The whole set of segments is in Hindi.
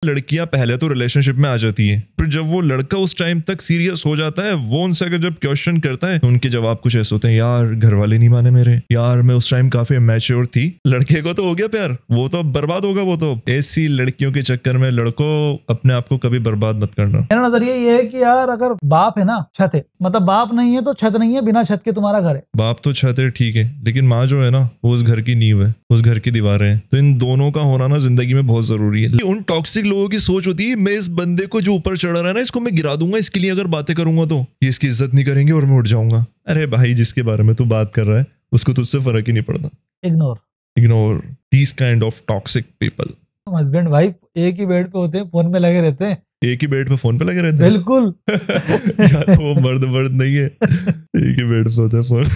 लड़कियां पहले तो रिलेशनशिप में आ जाती हैं, फिर जब वो लड़का उस टाइम तक सीरियस हो जाता है, वो उनसे अगर जब क्वेश्चन करता है तो उनके जवाब कुछ ऐसे होते हैं, यार घर वाले नहीं माने मेरे, यार मैं उस टाइम काफी मैच्योर थी। लड़के को तो हो गया प्यार, वो तो बर्बाद होगा। वो तो ऐसी लड़कियों के चक्कर में लड़कों अपने आप को कभी बर्बाद मत करना। मेरा नजरिया ये है कि यार अगर बाप है ना छत है, मतलब बाप नहीं है तो छत नहीं है, बिना छत के तुम्हारा घर है। बाप तो छत है ठीक है, लेकिन माँ जो है ना वो उस घर की नींव है, उस घर की दीवारें हैं। तो इन दोनों का होना ना जिंदगी में बहुत जरूरी है। उन टॉक्सिक लोगों की सोच होती है, मैं इस बंदे को जो ऊपर चढ़ रहा है ना इसको मैं गिरा दूंगा, इसके लिए अगर बातें करूंगा तो ये इसकी इज्जत नहीं करेंगे और मैं उठ जाऊंगा। अरे भाई जिसके बारे में तू बात कर रहा है उसको तुझसे फर्क ही नहीं पड़ता। Ignore these kind of toxic people. Husband wife एक ही बेड पे होते हैं, फोन पे लगे रहते हैं। एक ही बेड पे फोन पे लगे रहते हैं, बिल्कुल। यार वो मर्द नहीं है, एक ही बेड पे होता है फोन।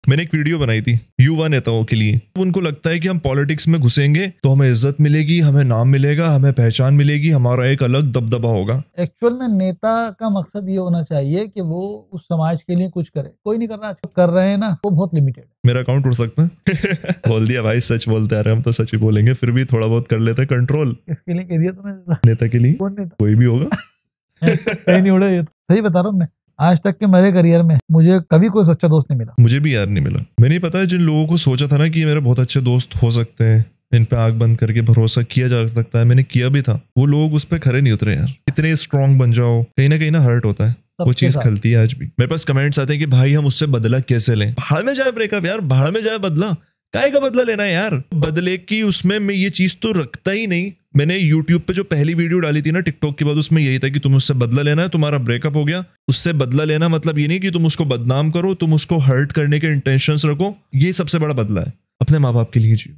मैंने एक वीडियो बनाई थी युवा नेताओं के लिए। उनको लगता है कि हम पॉलिटिक्स में घुसेंगे तो हमें इज्जत मिलेगी, हमें नाम मिलेगा, हमें पहचान मिलेगी, हमारा एक अलग दबदबा होगा। एक्चुअल में नेता का मकसद ये होना चाहिए कि वो उस समाज के लिए कुछ करे। कोई नहीं कर रहा, कर रहे हैं ना, वो बहुत लिमिटेड। मेरा अकाउंट उड़ सकता है। बोल दिया भाई, सच बोलते आ रहे हम तो सच ही बोलेंगे, फिर भी थोड़ा बहुत कर लेते कंट्रोल। इसके लिए कह दिया तुमने, नेता के लिए। कौन नेता? कोई भी होगा। कहीं नहीं उड़ा ये तो। सही बता रहा हूँ मैं, आज तक के मेरे करियर में मुझे कभी कोई सच्चा दोस्त नहीं मिला। मुझे भी यार नहीं मिला। मैंने नहीं पता है जिन लोगों को सोचा था ना कि ये मेरे बहुत अच्छे दोस्त हो सकते हैं, इन पे आंख बंद करके भरोसा किया जा सकता है, मैंने किया भी था, वो लोग उस पर खरे नहीं उतरे यार। इतने स्ट्रांग बन जाओ, कहीं ना हर्ट होता है, वो चीज खलती है आज भी। मेरे पास कमेंट्स आते हैं कि भाई हम उससे बदला कैसे लें। भाड़ में जाए ब्रेकअप यार, भाड़ में जाए बदला, काहे का बदला लेना है यार। बदले की उसमें मैं ये चीज तो रखता ही नहीं। मैंने YouTube पे जो पहली वीडियो डाली थी ना टिकटॉक के बाद, उसमें यही था कि तुम उससे बदला लेना है, तुम्हारा ब्रेकअप हो गया, उससे बदला लेना मतलब ये नहीं कि तुम उसको बदनाम करो, तुम उसको हर्ट करने के इंटेंशंस रखो, ये सबसे बड़ा बदला है। अपने माँ बाप के लिए जियो।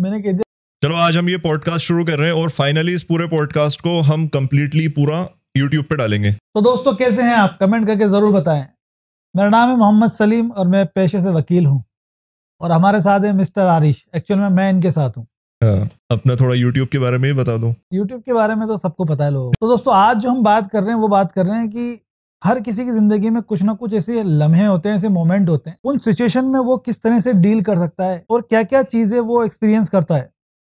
मैंने कह दिया। चलो आज हम ये पॉडकास्ट शुरू कर रहे हैं और फाइनली इस पूरे पॉडकास्ट को हम कंप्लीटली पूरा YouTube पे डालेंगे। तो दोस्तों कैसे हैं आप, कमेंट करके जरूर बताएं। मेरा नाम है मोहम्मद सलीम और मैं पेशे से वकील हूं, और हमारे साथ है मिस्टर आरिश। एक्चुअल में मैं इनके साथ हूं। अपना थोड़ा YouTube के बारे में ही बता दो। YouTube के बारे में तो सबको पता है लोगों को। तो दोस्तों आज जो हम बात कर रहे हैं वो बात कर रहे हैं कि हर किसी की जिंदगी में कुछ ना कुछ ऐसे लम्हे होते हैं, ऐसे मोमेंट होते हैं, उन सिचुएशन में वो किस तरह से डील कर सकता है और क्या क्या चीजें वो एक्सपीरियंस करता है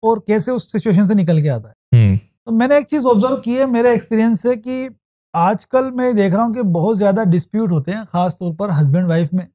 और कैसे उस सिचुएशन से निकल के आता है। तो मैंने एक चीज ऑब्जर्व की है मेरे एक्सपीरियंस से कि आजकल मैं देख रहा हूँ कि बहुत ज्यादा डिस्प्यूट होते हैं, खासतौर पर हस्बैंड वाइफ में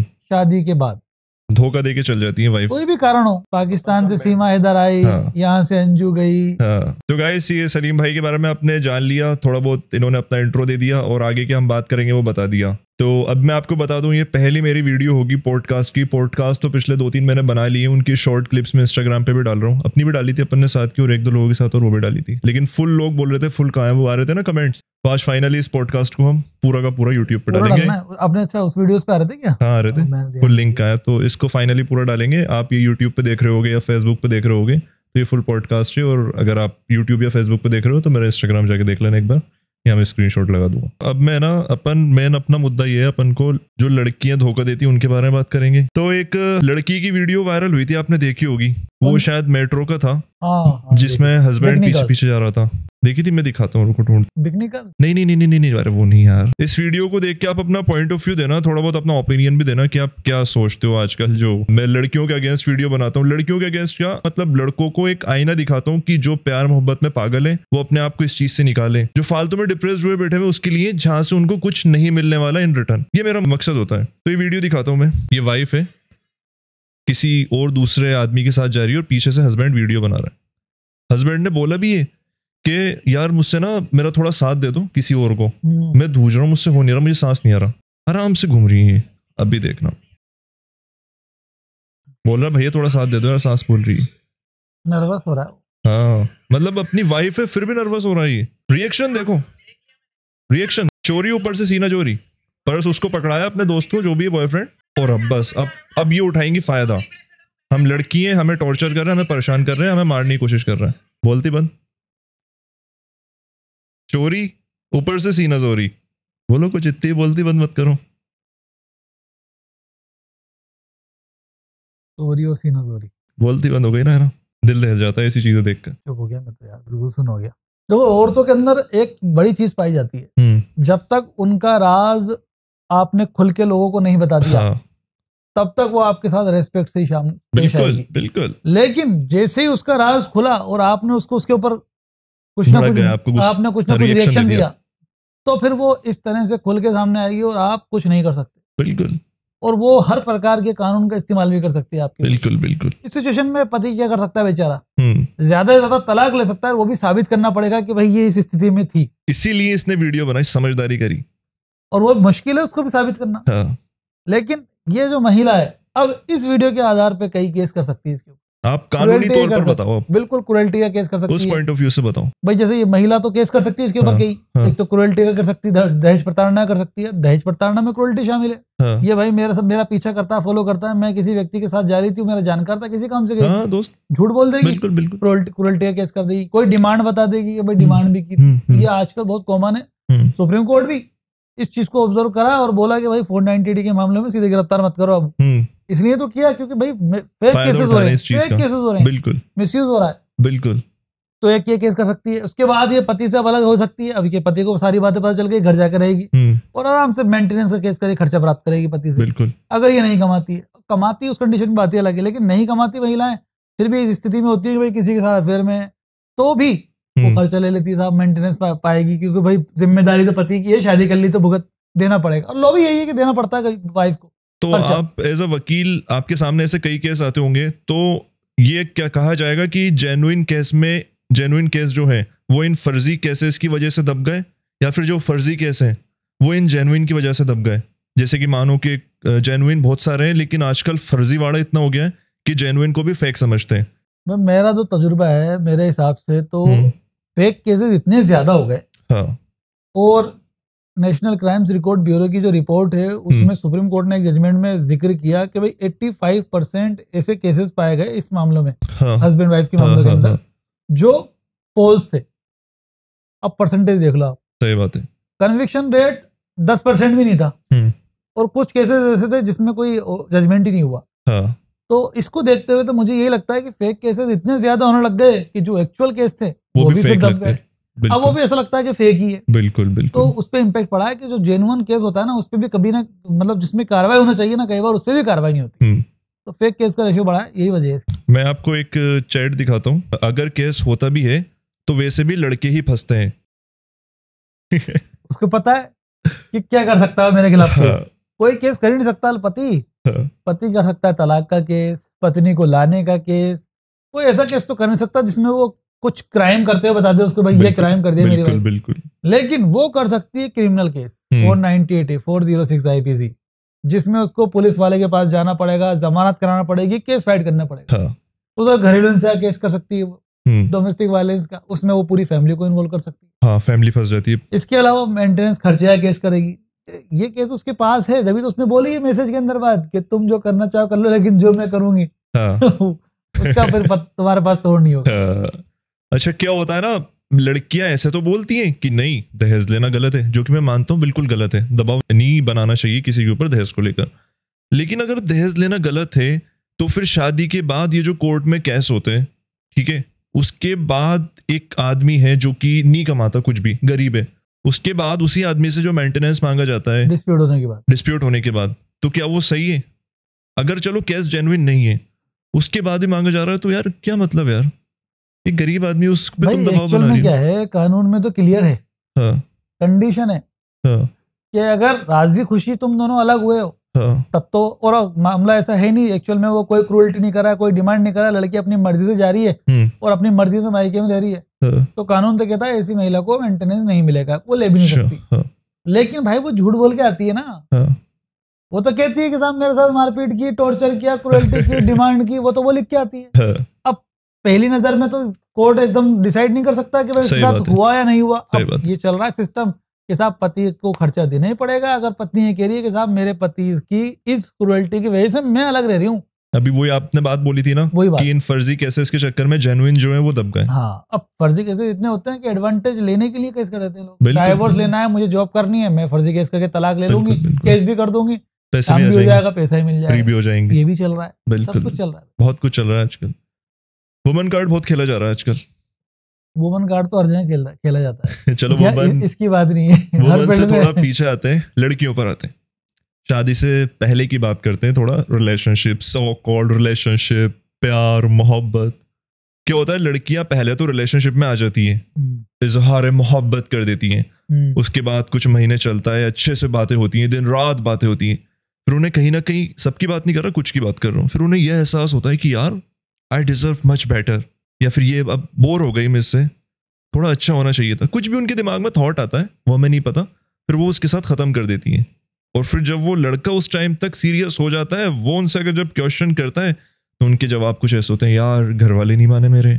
शादी के बाद। धोखा देके चल जाती है वाइफ, कोई भी कारण हो। पाकिस्तान से सीमा इधर आई, यहाँ से अंजू गई। तो गाइस ये सलीम भाई के बारे में आपने जान लिया, थोड़ा बहुत इन्होंने अपना इंट्रो दे दिया और आगे की हम बात करेंगे वो बता दिया। तो अब मैं आपको बता दूं, ये पहली मेरी वीडियो होगी पॉडकास्ट की। पॉडकास्ट तो पिछले 2-3 मैंने बना लिए, उनकी शॉर्ट क्लिप्स में इंस्टाग्राम पे भी डाल रहा हूँ, अपनी भी डाली थी अपन ने साथ की और 1-2 लोगों के साथ और वो भी डाली थी। लेकिन फुल लोग बोल रहे थे फुल कहाँ है, वो आ रहे थे ना कमेंट्स। तो आज फाइनली इस पॉडकास्ट को हम पूरा का पूरा यूट्यूब पे डालेंगे। अपने अच्छा उस वीडियोस पे आ रहे थे क्या? हाँ आ रहे थे, फुल लिंक आया, तो इसको फाइनली पूरा डालेंगे। आप ये यूट्यूब पे देख रहे होगे या फेसबुक पे देख रहे होगे तो ये फुल पॉडकास्ट है, और अगर आप यूट्यूब या फेसबुक पे देख रहे हो तो मेरा इंस्टाग्राम जाके देख लेना एक बार, यहाँ मैं स्क्रीनशॉट लगा दूंगा। अब मैं ना अपना मुद्दा ये है, अपन को जो लड़कियां धोखा देती हैं उनके बारे में बात करेंगे। तो एक लड़की की वीडियो वायरल हुई थी, आपने देखी होगी, वो शायद मेट्रो का था, जिसमें हस्बैंड पीछे पीछे जा रहा था। देखी थी, मैं दिखाता हूँ, रुको ढूंढ। नहीं, अरे वो नहीं यार। इस वीडियो को देख के आप अपना पॉइंट ऑफ व्यू देना, थोड़ा बहुत अपना ओपिनियन भी देना कि आप क्या सोचते हो। आजकल जो मैं लड़कियों के अगेंस्ट वीडियो बनाता हूँ, लड़कियों के अगेंस्ट क्या मतलब, लड़कों को एक आईना दिखाता हूँ कि जो प्यार मोहब्बत में पागल है वो अपने आप को इस चीज से निकाले, जो फालतू में डिप्रेस्ड हुए बैठे हुए उसके लिए, जहां से उनको कुछ नहीं मिलने वाला इन रिटर्न। ये मेरा मकसद होता है। तो ये वीडियो दिखाता हूँ मैं। ये वाइफ है, किसी और दूसरे आदमी के साथ जा रही है और पीछे से हस्बैंड वीडियो बना रहा है। हस्बैंड ने बोला भी है कि यार मुझसे ना मेरा थोड़ा साथ दे दो किसी और को, मैं धूज रहा हूँ, मुझसे हो नहीं रहा, मुझे सांस नहीं आ रहा। आराम से घूम रही है, अभी देखना। बोल रहा भैया थोड़ा साथ दे दो यार, सांस फूल रही है, नर्वस हो रहा है। हाँ मतलब अपनी वाइफ है फिर भी नर्वस हो रहा है। रिएक्शन देखो, रिएक्शन। चोरी ऊपर से सीना चोरी, पर्स उसको पकड़ाया अपने दोस्त को जो भी है बॉयफ्रेंड, और अब बस अब ये उठाएंगी फायदा। हम लड़की हैं, हमें टॉर्चर कर रहे हैं, हमें परेशान कर रहे हैं, हमें मारने की कोशिश कर रहे हैं। बोलती बंद, चोरी ऊपर से सीना चोरी। बोलो कुछ, इतनी बोलती बंद मत करो। चोरी और सीना चोरी बोलती बंद हो गई ना यार, दिल दहल जाता है ऐसी चीजें देखकर। चुप हो गया मैं तो यार, बिल्कुल सुन हो गया। देखो औरतों के अंदर एक बड़ी चीज पाई जाती है, जब तक उनका राज आपने खुल के लोगों को नहीं बता दिया, तब तक वो आपके साथ रेस्पेक्ट से ही पेश बिल्कुल आएगी। बिल्कुल। लेकिन जैसे ही उसका राज खुला और आपने उसको उसके ऊपर कुछ ना भड़क कुछ गया, आपको आपने कुछ ना कुछ reaction रिएक्शन दे दिया। दिया, तो फिर वो इस तरह से खुल के सामने आएगी और आप कुछ नहीं कर सकते। बिल्कुल और वो हर प्रकार के कानून का इस्तेमाल भी कर सकती है आपके। बिल्कुल बिल्कुल। इस सिचुएशन में पति क्या कर सकता है बेचारा? हम्म। से ज्यादा तलाक ले सकता है, वो भी साबित करना पड़ेगा कि भाई ये इस स्थिति में थी, इसीलिए इसने वीडियो बनाई, समझदारी करी। और वो मुश्किल है उसको भी साबित करना। हाँ। लेकिन ये जो महिला है, अब इस वीडियो के आधार पे कई केस कर सकती है इसके ऊपर। आप कानूनी तौर पर बताओ, आप बिल्कुल क्रुएल्टी का केस कर सकती है। उस पॉइंट ऑफ व्यू से बताओ भाई। जैसे ये महिला तो केस कर सकती है इसके ऊपर कई, एक तो क्रुएल्टी का कर सकती है, दहेज प्रताड़ना कर सकती है। दहेज प्रताड़ना में क्रुएल्टी शामिल है। ये भाई मेरा पीछा करता है, फॉलो करता है, मैं किसी व्यक्ति के साथ जा रही थी, मेरा जानकार था, किसी काम से गई, दोस्त झूठ बोल देगी, बिल्कुल बिल्कुल क्रुएल्टी का केस कर देगी। कोई डिमांड बता देगी कि भाई डिमांड भी की थी। ये आजकल बहुत कॉमन है। सुप्रीम कोर्ट भी इस चीज को ऑब्जर्व करा और बोला कि भाई 490D के मामले में सीधे गिरफ्तार मत करो। अब इसलिए तो किया क्योंकि भाई फेक केसेस हो रहे हैं, फेक केसेस हो रहे हैं, बिल्कुल मिसयूज हो रहा है, बिल्कुल। तो एक ये केस कर सकती है। उसके बाद ये पति से अब अलग हो सकती है। अभी के पति को सारी बातें पता चल गई, घर जाकर रहेगी और आराम से मेंटेनेंस का केस करेगी, खर्चा प्राप्त करेगी पति से। बिल्कुल। अगर ये नहीं कमाती है, कमाती उस कंडीशन में बात अलग है, लेकिन नहीं कमाती महिलाएं फिर भी इस स्थिति में होती है कि भाई किसी के साथ अफेयर में, तो भी वो खर्चा ले लेती है, साहब मेंटेनेंस पाएगी, क्योंकि भाई जिम्मेदारी तो पति की है, शादी कर ली तो भुगत देना पड़ेगा। और लो भी यही है कि देना पड़ता है वाइफ को। तो आप एज अ वकील, आपके सामने ऐसे कई केस आते होंगे, तो ये क्या कहा जाएगा कि जेन्युइन केस जो है वो इन फर्जी केसेस की वजह से दब गए, या फिर जो फर्जी केस हैं वो इन जेन्युइन की वजह से दब गए? जैसे कि मानो कि जेन्युइन बहुत सारे हैं, लेकिन आजकल फर्जी वाड़ा इतना हो गया है कि जेन्युइन को भी फेक समझते हैं। मेरा जो तजुर्बा है, मेरे हिसाब से तो फेक केसेस इतने ज्यादा हो गए। हाँ। और नेशनल क्राइम्स रिकॉर्ड ब्यूरो की जो रिपोर्ट है उसमें सुप्रीम कोर्ट ने एक जजमेंट में जिक्र किया कि भाई 85% ऐसे केसेस पाए गए इस मामलों में, हस्बैंड वाइफ के मामलों के अंदर, जो फॉल्स थे। अब परसेंटेज देख लो आप। सही बात है। कन्विक्शन रेट 10% भी नहीं था, और कुछ केसेस ऐसे थे जिसमें कोई जजमेंट ही नहीं हुआ। तो इसको देखते हुए तो मुझे यही लगता है कि फेक केसेस इतने ज्यादा होने लग गए कि जो एक्चुअल केस थे वो भी फिर दब गए। अब वो भी ऐसा लगता है कि फेक ही है। बिल्कुल बिल्कुल। तो उस पर इम्पैक्ट पड़ा है कि जो जेन्युइन केस होता है ना, उस पर भी कभी ना, मतलब जिसमें कार्रवाई होना चाहिए ना, कई बार उस पर भी कार्रवाई नहीं होती। तो फेक केस का रेशियो बढ़ा है, यही वजह है इसकी। मैं आपको एक चैट दिखाता हूँ। अगर केस होता भी है तो वैसे भी लड़के ही फंसते हैं। उसको पता है कि क्या कर सकता है मेरे खिलाफ केस। कोई केस कर ही नहीं सकता। पति कर सकता है तलाक का केस, पत्नी को लाने का केस। कोई ऐसा केस तो कर नहीं सकता जिसमें वो कुछ क्राइम करते हुए बता दे उसको, भाई ये क्राइम कर दिया मेरी वाइफ। बिल्कुल। लेकिन वो कर सकती है क्रिमिनल केस 498A 406 IPC, जिसमें उसको पुलिस वाले के पास जाना पड़ेगा, जमानत कराना पड़ेगी, केस फाइट करना पड़ेगा। उधर घरेलू हिंसा केस कर सकती है वो, डोमेस्टिक वायलेंस का, उसमें वो पूरी फैमिली को इन्वॉल्व कर सकती है। हाँ, फैमिली फंस जाती है। इसके अलावा मेंटेनेंस खर्चे का केस करेगी। ये केस उसके पास है, तभी तो उसने बोली है मैसेज के अंदर बात कि तुम जो करना चाहो कर लो, लेकिन जो मैं करूंगी उसका फिर तुम्हारे पास तोड़ नहीं होगा। अच्छा, क्या होता है ना, लड़कियां ऐसे तो बोलती हैं कि नहीं दहेज लेना गलत है, जो कि मैं मानता हूँ बिल्कुल गलत है। दबाव नहीं बनाना चाहिए किसी के ऊपर दहेज को लेकर। लेकिन अगर दहेज लेना गलत है तो फिर शादी के बाद ये जो कोर्ट में केस होते हैं, ठीक है, उसके बाद एक आदमी है जो कि नहीं कमाता कुछ भी, गरीब है, उसके बाद उसी आदमी से जो मेंटेनेंस मांगा जाता है डिस्प्यूट होने के बाद, तो क्या वो सही है? अगर चलो केस जेन्युइन नहीं है, उसके बाद ही मांगा जा रहा है, तो यार क्या मतलब यार, एक गरीब आदमी उस पे तुम दबाव बना रही हो। क्या है, कानून में तो क्लियर है, कंडीशन है कि अगर राजी खुशी तुम दोनों अलग हुए हो तब तो, और मामला ऐसा है नहीं एक्चुअल में, वो कोई क्रूएल्टी नहीं कर रहा है, कोई डिमांड नहीं कर रहा है, लड़की अपनी मर्जी से जा रही है और अपनी मर्जी से मायके में ले रही है, तो कानून तो कहता है ऐसी महिला को मेंटेनेंस नहीं मिलेगा, वो ले भी नहीं सकती। लेकिन भाई वो झूठ बोल के आती है ना, वो तो कहती है कि साहब मेरे साथ मारपीट की, टॉर्चर किया, क्रूएल्टी की, डिमांड की, वो तो वो लिख के आती है। अब पहली नजर में तो कोर्ट एकदम डिसाइड नहीं कर सकता कि भाई इसके साथ हुआ या नहीं हुआ। अब ये चल रहा है सिस्टम कि साहब पति को खर्चा देना ही पड़ेगा। अगर पत्नी ये कह रही है कि साहब मेरे पति की इस क्रूएल्टी की वजह से मैं अलग रह रही हूँ, अभी वही आपने बात बोली थी ना, कि इन फर्जी केसेस के चक्कर में जेन्युइन जो है वो दब गए। हाँ, अब फर्जी केसेस इतने होते हैं कि एडवांटेज लेने के लिए केस कर देते हैं लोग। डाइवोर्स लेना है, मुझे जॉब करनी है, मैं फर्जी केस करके तलाक ले लूंगी, केस भी कर दूंगी, पैसा भी हो जाएगा, पैसा ही मिल जाएगा, फ्री भी हो जाएंगे। ये भी चल रहा है, सब कुछ चल रहा है, बहुत कुछ चल रहा है आजकल। वुमन कार्ड बहुत खेला जा रहा है आजकल। वुमन कार्ड तो हर जगह खेला जाता है। चलो वुमन इसकी बात नहीं है, वुमन से थोड़ा पीछे आते हैं, लड़कियों पर आते हैं। शादी से पहले की बात करते हैं थोड़ा, रिलेशनशिप, सो कॉल्ड रिलेशनशिप, प्यार, मोहब्बत। क्या होता है, लड़कियां पहले तो रिलेशनशिप में आ जाती हैं, इजहार मोहब्बत कर देती हैं, उसके बाद कुछ महीने चलता है, अच्छे से बातें होती हैं, दिन रात बातें होती हैं, फिर उन्हें कहीं ना कहीं, सबकी बात नहीं कर रहा, कुछ की बात कर रहा हूँ, फिर उन्हें यह एहसास होता है कि यार आई डिजर्व मच बेटर, या फिर ये अब बोर हो गई मुझसे, थोड़ा अच्छा होना चाहिए था, कुछ भी उनके दिमाग में थॉट आता है, वो हमें नहीं पता, फिर वो उसके साथ ख़त्म कर देती हैं। और फिर जब वो लड़का उस टाइम तक सीरियस हो जाता है, वो उनसे अगर जब क्वेश्चन करता है तो उनके जवाब कुछ ऐसे होते हैं, यार घर वाले नहीं माने मेरे,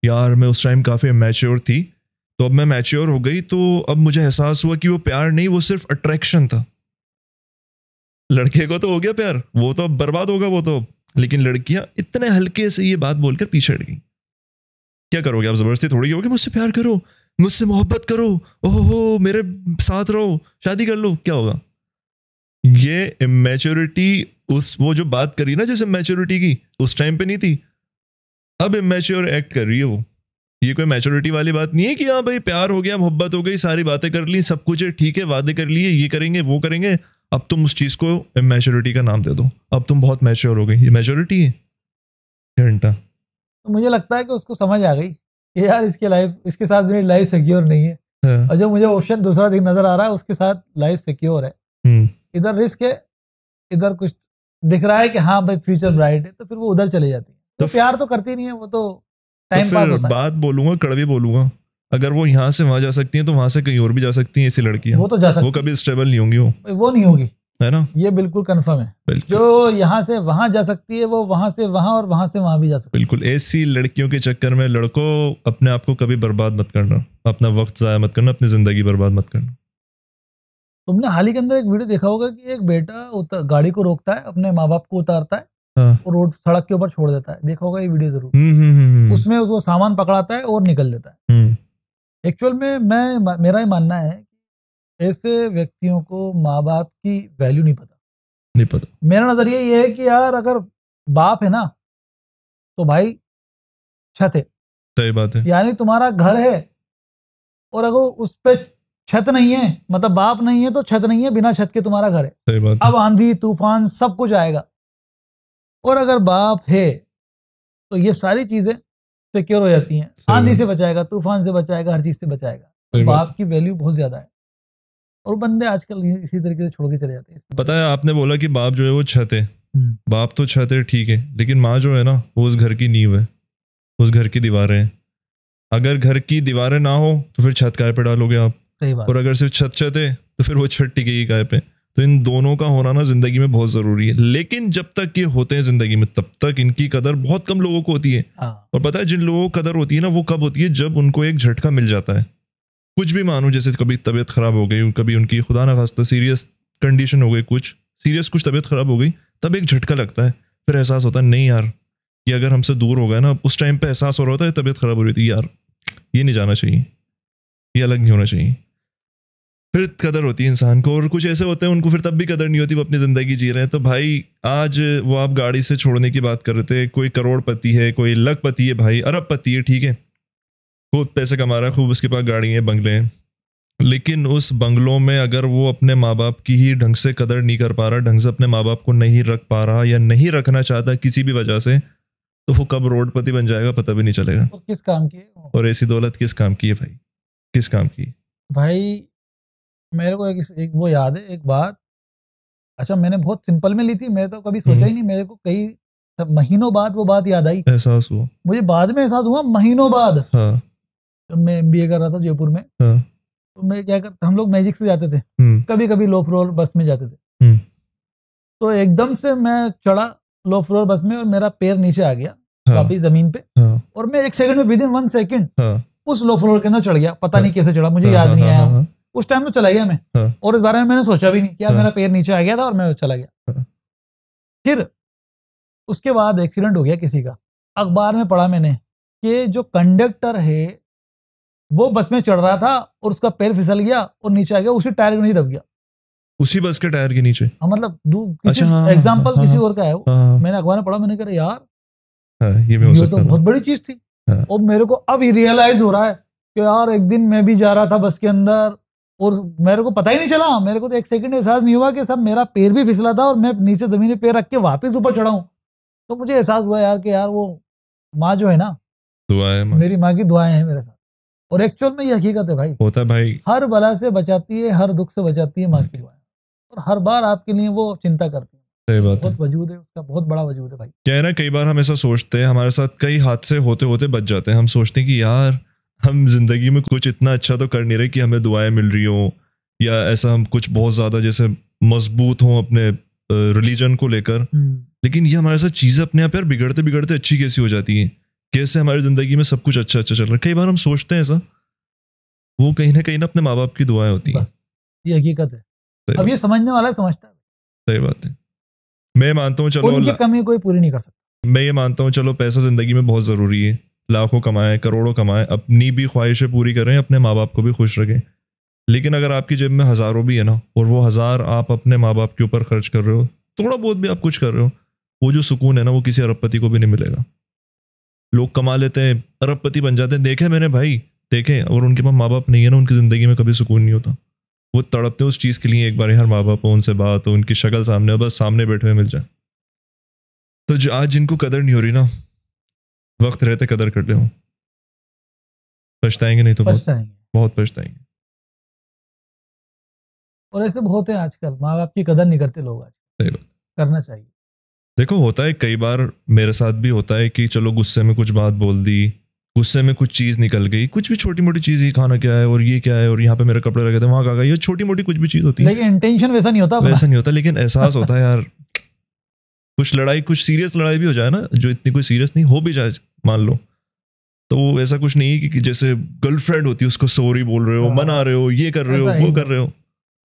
यार मैं उस टाइम काफ़ी मैच्योर थी, तो अब मैं मैच्योर हो गई, तो अब मुझे एहसास हुआ कि वो प्यार नहीं, वो सिर्फ अट्रैक्शन था। लड़के को तो हो गया प्यार, वो तो अब बर्बाद होगा वो तो, लेकिन लड़कियां इतने हल्के से ये बात बोलकर पीछे हट गई। क्या करोगे आप, जबरदस्ती थोड़ी होगी, मुझसे प्यार करो, मुझसे मोहब्बत करो, ओहो मेरे साथ रहो, शादी कर लो, क्या होगा। ये इमेच्योरिटी, उस वो जो बात करी ना जैसे मैच्योरिटी की, उस टाइम पे नहीं थी, अब इमेच्योर एक्ट कर रही है वो। ये कोई मैच्योरिटी वाली बात नहीं है कि हाँ भाई प्यार हो गया, मोहब्बत हो गई, सारी बातें कर ली, सब कुछ है, ठीक है, वादे कर लिए, ये करेंगे वो करेंगे, अब तुम उस चीज़ को इमेच्योरिटी का नाम दे दो, अब तुम बहुत मैच्योर हो गई, ये मैच्योरिटी है घंटा। तो मुझे लगता है कि उसको समझ आ गई कि यार इसके साथ मेरी लाइफ सिक्योर नहीं है, और जो मुझे ऑप्शन दूसरा दिख नजर आ रहा है उसके साथ लाइफ सिक्योर है, इधर रिस्क है, इधर कुछ दिख रहा है कि हाँ भाई फ्यूचर ब्राइट है, तो फिर वो उधर चली जाती है। तो प्यार तो करती नहीं है, वो तो टाइम पास होता है। बात बोलूंगा, कड़वी बोलूंगा, अगर वो यहाँ से वहां जा सकती हैं तो वहां से कहीं और भी जा सकती हैं ऐसी लड़कियां, वो तो जा सकती, वो कभी स्टेबल नहीं होंगी, वो नहीं होगी, है ना, ये बिल्कुल कंफर्म है। जो यहाँ से वहां जा सकती है वो वहां से वहां और वहां से वहां भी जा सकती है। बिल्कुल। ऐसी लड़कियों के चक्कर में लड़कों अपने आप को कभी बर्बाद मत करना, अपना वक्त जाया मत करना, अपनी जिंदगी बर्बाद मत करना। तुमने हाल ही के अंदर एक वीडियो देखा होगा कि एक बेटा गाड़ी को रोकता है, अपने माँ बाप को उतारता है, और रोड सड़क के ऊपर छोड़ देता है, देखा होगा ये वीडियो जरूर। उसमें उसको सामान पकड़ाता है और निकल देता है। एक्चुअल में मेरा ही मानना है कि ऐसे व्यक्तियों को माँ बाप की वैल्यू नहीं पता। मेरा नजरिया ये है कि यार अगर बाप है ना तो भाई छत है, सही बात है, यानी तुम्हारा घर है, और अगर उस पे छत नहीं है, मतलब बाप नहीं है तो छत नहीं है, बिना छत के तुम्हारा घर है। सही बात है। अब आंधी तूफान सब कुछ आएगा, और अगर बाप है तो ये सारी चीजें सिक्योर हो जाती हैं, आंधी से बचाएगा, तूफान से बचाएगा, हर चीज से बचाएगा। तो बाप की वैल्यू बहुत ज्यादा है, और बंदे आजकल इसी तरीके से छोड़ के चले जाते हैं। पता है, आपने बोला कि बाप जो है वो छत है, बाप तो छत है ठीक है, लेकिन माँ जो है ना वो उस घर की नींव है, उस घर की दीवारें हैं। अगर घर की दीवारें ना हो तो फिर छत काय पे डालोगे आप, सही बात। और अगर सिर्फ छत है तो फिर वो छत टिकेगी काय पे। तो इन दोनों का होना ना जिंदगी में बहुत जरूरी है, लेकिन जब तक ये होते हैं जिंदगी में तब तक इनकी कदर बहुत कम लोगों को होती है। और पता है जिन लोगों को कदर होती है ना वो कब होती है, जब उनको एक झटका मिल जाता है। कुछ भी मानो, जैसे कभी तबीयत खराब हो गई, कभी उनकी खुदा ना खास्ता सीरियस कंडीशन हो गई, कुछ तबीयत खराब हो गई, तब एक झटका लगता है, फिर एहसास होता है नहीं यार ये अगर हमसे दूर हो गया ना, उस टाइम पे एहसास हो रहा होता है तबीयत खराब हो रही थी, यार ये नहीं जाना चाहिए, ये अलग नहीं होना चाहिए, फिर कदर होती है इंसान को। और कुछ ऐसे होते हैं उनको फिर तब भी कदर नहीं होती, वो अपनी ज़िंदगी जी रहे हैं। तो भाई आज वो आप गाड़ी से छोड़ने की बात कर रहे थे, कोई करोड़पति है, कोई लखपति है, भाई अरबपति है, ठीक है, खूब पैसे कमा रहा है, खूब उसके पास गाड़ी है, बंगले हैं, लेकिन उस बंगलों में अगर वो अपने माँ बाप की ही ढंग से कदर नहीं कर पा रहा, ढंग से अपने माँ बाप को नहीं रख पा रहा या नहीं रखना चाहता किसी भी वजह से, तो वो कब रोडपति बन जाएगा पता भी नहीं चलेगा। तो किस काम की है? और ऐसी दौलत किस काम की है भाई, किस काम की भाई। मेरे को एक वो याद है, एक बात, अच्छा मैंने बहुत सिंपल में ली थी, मैं तो कभी सोचा ही नहीं, मेरे को कई महीनों बाद वो बात याद आई, एहसास हुआ मुझे, बाद में एहसास हुआ महीनों बाद। हाँ। मैं MBA कर रहा था जयपुर में, हाँ। तो मैं क्या करता, हम लोग मैजिक से जाते थे, कभी कभी लो फ्लोर बस में जाते थे, तो एकदम से मैं चढ़ा लो फ्लोर बस में और मेरा पैर नीचे आ गया वापिस जमीन पे, और मैं 1 सेकंड में, विदिन 1 सेकंड उस लो फ्लोर के अंदर चढ़ गया, पता नहीं कैसे चढ़ा, मुझे याद नहीं आया, उस टाइम तो चला गया मैं, और इस बारे में मैंने सोचा भी नहीं कि यार मेरा पैर नीचे आ गया था और मैं चला गया। फिर उसके बाद एक्सीडेंट हो गया किसी का, अखबार में पढ़ा मैंने कि जो कंडक्टर है वो बस में चढ़ रहा था और उसका पैर फिसल गया और नीचे आ गया, उसी टायर के नीचे दब गया, उसी बस के टायर के नीचे। हाँ, मतलब एग्जाम्पल किसी और का है वो, मैंने अखबार में पढ़ा, मैंने कहा यार ये तो बहुत बड़ी चीज थी। और मेरे को अब रियलाइज हो रहा है कि यार एक दिन मैं भी जा रहा था बस के अंदर, और मेरे को पता ही नहीं चला, मेरे को तो 1 सेकंड एहसास नहीं हुआ कि सब मेरा पैर भी फिसला था और मैं नीचे जमीन पे पैर रख के वापस ऊपर चढ़ा हूँ। तो मुझे एहसास हुआ यार कि यार वो माँ जो है ना, दुआ है मेरी माँ की दुआएं हैं मेरे साथ। और एक्चुअल में ये हकीकत है भाई, होता है भाई। हर बला से बचाती है, हर दुख से बचाती है माँ की दुआएं, और हर बार आपके लिए वो चिंता करती है। सही बात है। बहुत वजूद है उसका, बहुत बड़ा वजूद है भाई। क्या है ना, कई बार हम ऐसा सोचते हैं, हमारे साथ कई हादसे होते होते बच जाते हैं, हम सोचते हैं कि यार हम जिंदगी में कुछ इतना अच्छा तो कर नहीं रहे कि हमें दुआएं मिल रही हो, या ऐसा हम कुछ बहुत ज्यादा जैसे मजबूत हों अपने रिलीजन को लेकर। लेकिन ये हमारे साथ चीजें अपने आप यार बिगड़ते बिगड़ते अच्छी कैसी हो जाती हैं, कैसे हमारी जिंदगी में सब कुछ अच्छा अच्छा चल रहा है। कई बार हम सोचते हैं ऐसा, वो कहीं ना अपने माँ बाप की दुआएं होती हैं। बस ये हकीकत है। अब ये समझने वाला समझता है। सही बात है। मैं मानता हूँ चलो उनकी कमी कोई पूरी नहीं कर सकता। मैं ये मानता हूँ चलो पैसा जिंदगी में बहुत जरूरी है, लाखों कमाएं करोड़ों कमाएं, अपनी भी ख्वाहिशें पूरी करें, अपने माँ बाप को भी खुश रखें। लेकिन अगर आपकी जेब में हज़ारों भी है ना, और वो 1000 आप अपने माँ बाप के ऊपर खर्च कर रहे हो, थोड़ा बहुत भी आप कुछ कर रहे हो, वो जो सुकून है ना वो किसी अरबपति को भी नहीं मिलेगा। लोग कमा लेते हैं, अरबपति बन जाते हैं, देखे मैंने भाई, देखे, और उनके पास माँ बाप नहीं है ना, उनकी ज़िंदगी में कभी सुकून नहीं होता। वो तड़पते उस चीज़ के लिए एक बार हर माँ बाप हो, उनसे बात हो, उनकी शक्ल सामने हो, बस सामने बैठे हुए मिल जाए। तो जो आज जिनको कदर नहीं हो रही ना, वक्त रहते कदर कर ले हो, पछताएंगे नहीं तो बहुत पछताएंगे। और ऐसे बहुत है आजकल, माँ बाप की कदर नहीं करते लोग आज। सही बात। करना चाहिए। देखो होता है, कई बार मेरे साथ भी होता है कि चलो गुस्से में कुछ बात बोल दी, गुस्से में कुछ चीज़ निकल गई, कुछ भी छोटी मोटी चीज़, ही खाना क्या है और ये क्या है और यहाँ पे मेरे कपड़े रखे थे वहाँ का, ये छोटी मोटी कुछ भी चीज़ होती है, लेकिन इंटेंशन वैसा नहीं होता। वैसा नहीं होता, लेकिन एहसास होता है यार कुछ लड़ाई, कुछ सीरियस लड़ाई भी हो जाए ना, जो इतनी कोई सीरियस नहीं हो भी जाए मान लो, तो ऐसा कुछ नहीं है कि जैसे गर्लफ्रेंड होती है उसको सॉरी बोल रहे हो, मना रहे हो, ये कर रहे हो, वो कर रहे हो,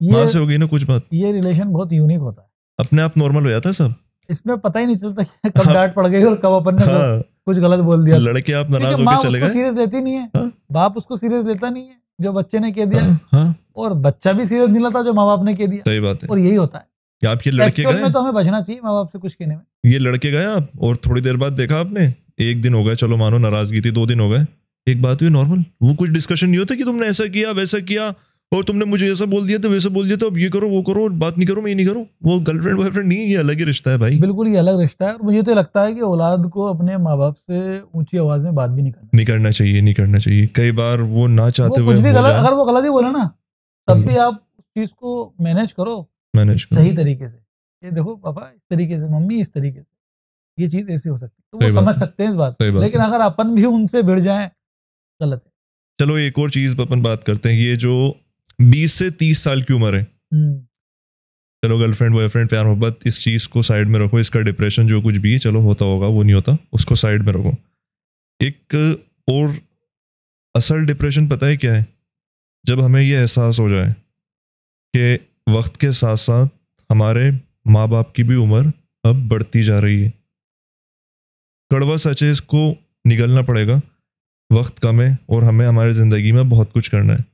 वहां से हो गई ना कुछ बात। ये रिलेशन बहुत यूनिक होता है, अपने आप नॉर्मल हो जाता है सब, इसमें पता ही नहीं चलता कि कब डांट पड़ गई और कब अपन ने कुछ गलत बोल दिया। लड़के आप नाराज होकर चले गए, सीरियस लेती नहीं है, बाप उसको सीरियस लेता नहीं है जो बच्चे ने कह दिया, और बच्चा भी सीरियस नहीं लेता जो माँ बाप ने कह दिया। सही बात है। और यही होता है कि आप ये लड़के गए, तो हमें बचना चाहिए माँ बाप से कुछ कहने में। ये लड़के गए आप, और थोड़ी देर बाद देखा आपने, 1 दिन हो गए, चलो मानो नाराजगी थी, 2 दिन हो गए, एक बात हुई नॉर्मल, वो कुछ डिस्कशन नहीं होता कि तुमने ऐसा किया वैसा किया और तुमने मुझे ऐसा बोल दिया तो वैसा बोल दिया, तो अब ये करो वो करो, बात नहीं करो, मैं ये नहीं करूँ। वो गर्लफ्रेंड बॉयफ्रेंड नहीं है, ये अलग ही रिश्ता है भाई। बिल्कुल ये अलग रिश्ता है। और मुझे तो लगता है कि औलाद को अपने माँ बाप से ऊंची आवाज में बात भी नहीं करना चाहिए, नहीं करना चाहिए। कई बार वो ना चाहते हुए कुछ भी गलत, अगर वो गलत ही बोले ना, तब भी आप उस चीज को मैनेज करो सही तरीके से। ये देखो पापा इस तरीके से, मम्मी इस तरीके से, ये चीज ऐसी हो सकती है, तो वो समझ सकते हैं इस बात। लेकिन अगर अपन भी उनसे भिड़ जाए, गलत है। चलो एक और चीज अपन बात करते हैं, ये जो 20 से 30 साल की उम्र है, चलो गर्लफ्रेंड बॉयफ्रेंड प्यार मोहब्बत इस चीज को साइड में रखो, इसका डिप्रेशन जो कुछ भी है चलो होता होगा, वो नहीं होता, उसको साइड में रखो। एक और असल डिप्रेशन पता है क्या है? जब हमें ये एहसास हो जाए कि वक्त के साथ साथ हमारे माँ बाप की भी उम्र अब बढ़ती जा रही है। कड़वा सच है, इसको निगलना पड़ेगा। वक्त कम है और हमें हमारी ज़िंदगी में बहुत कुछ करना है।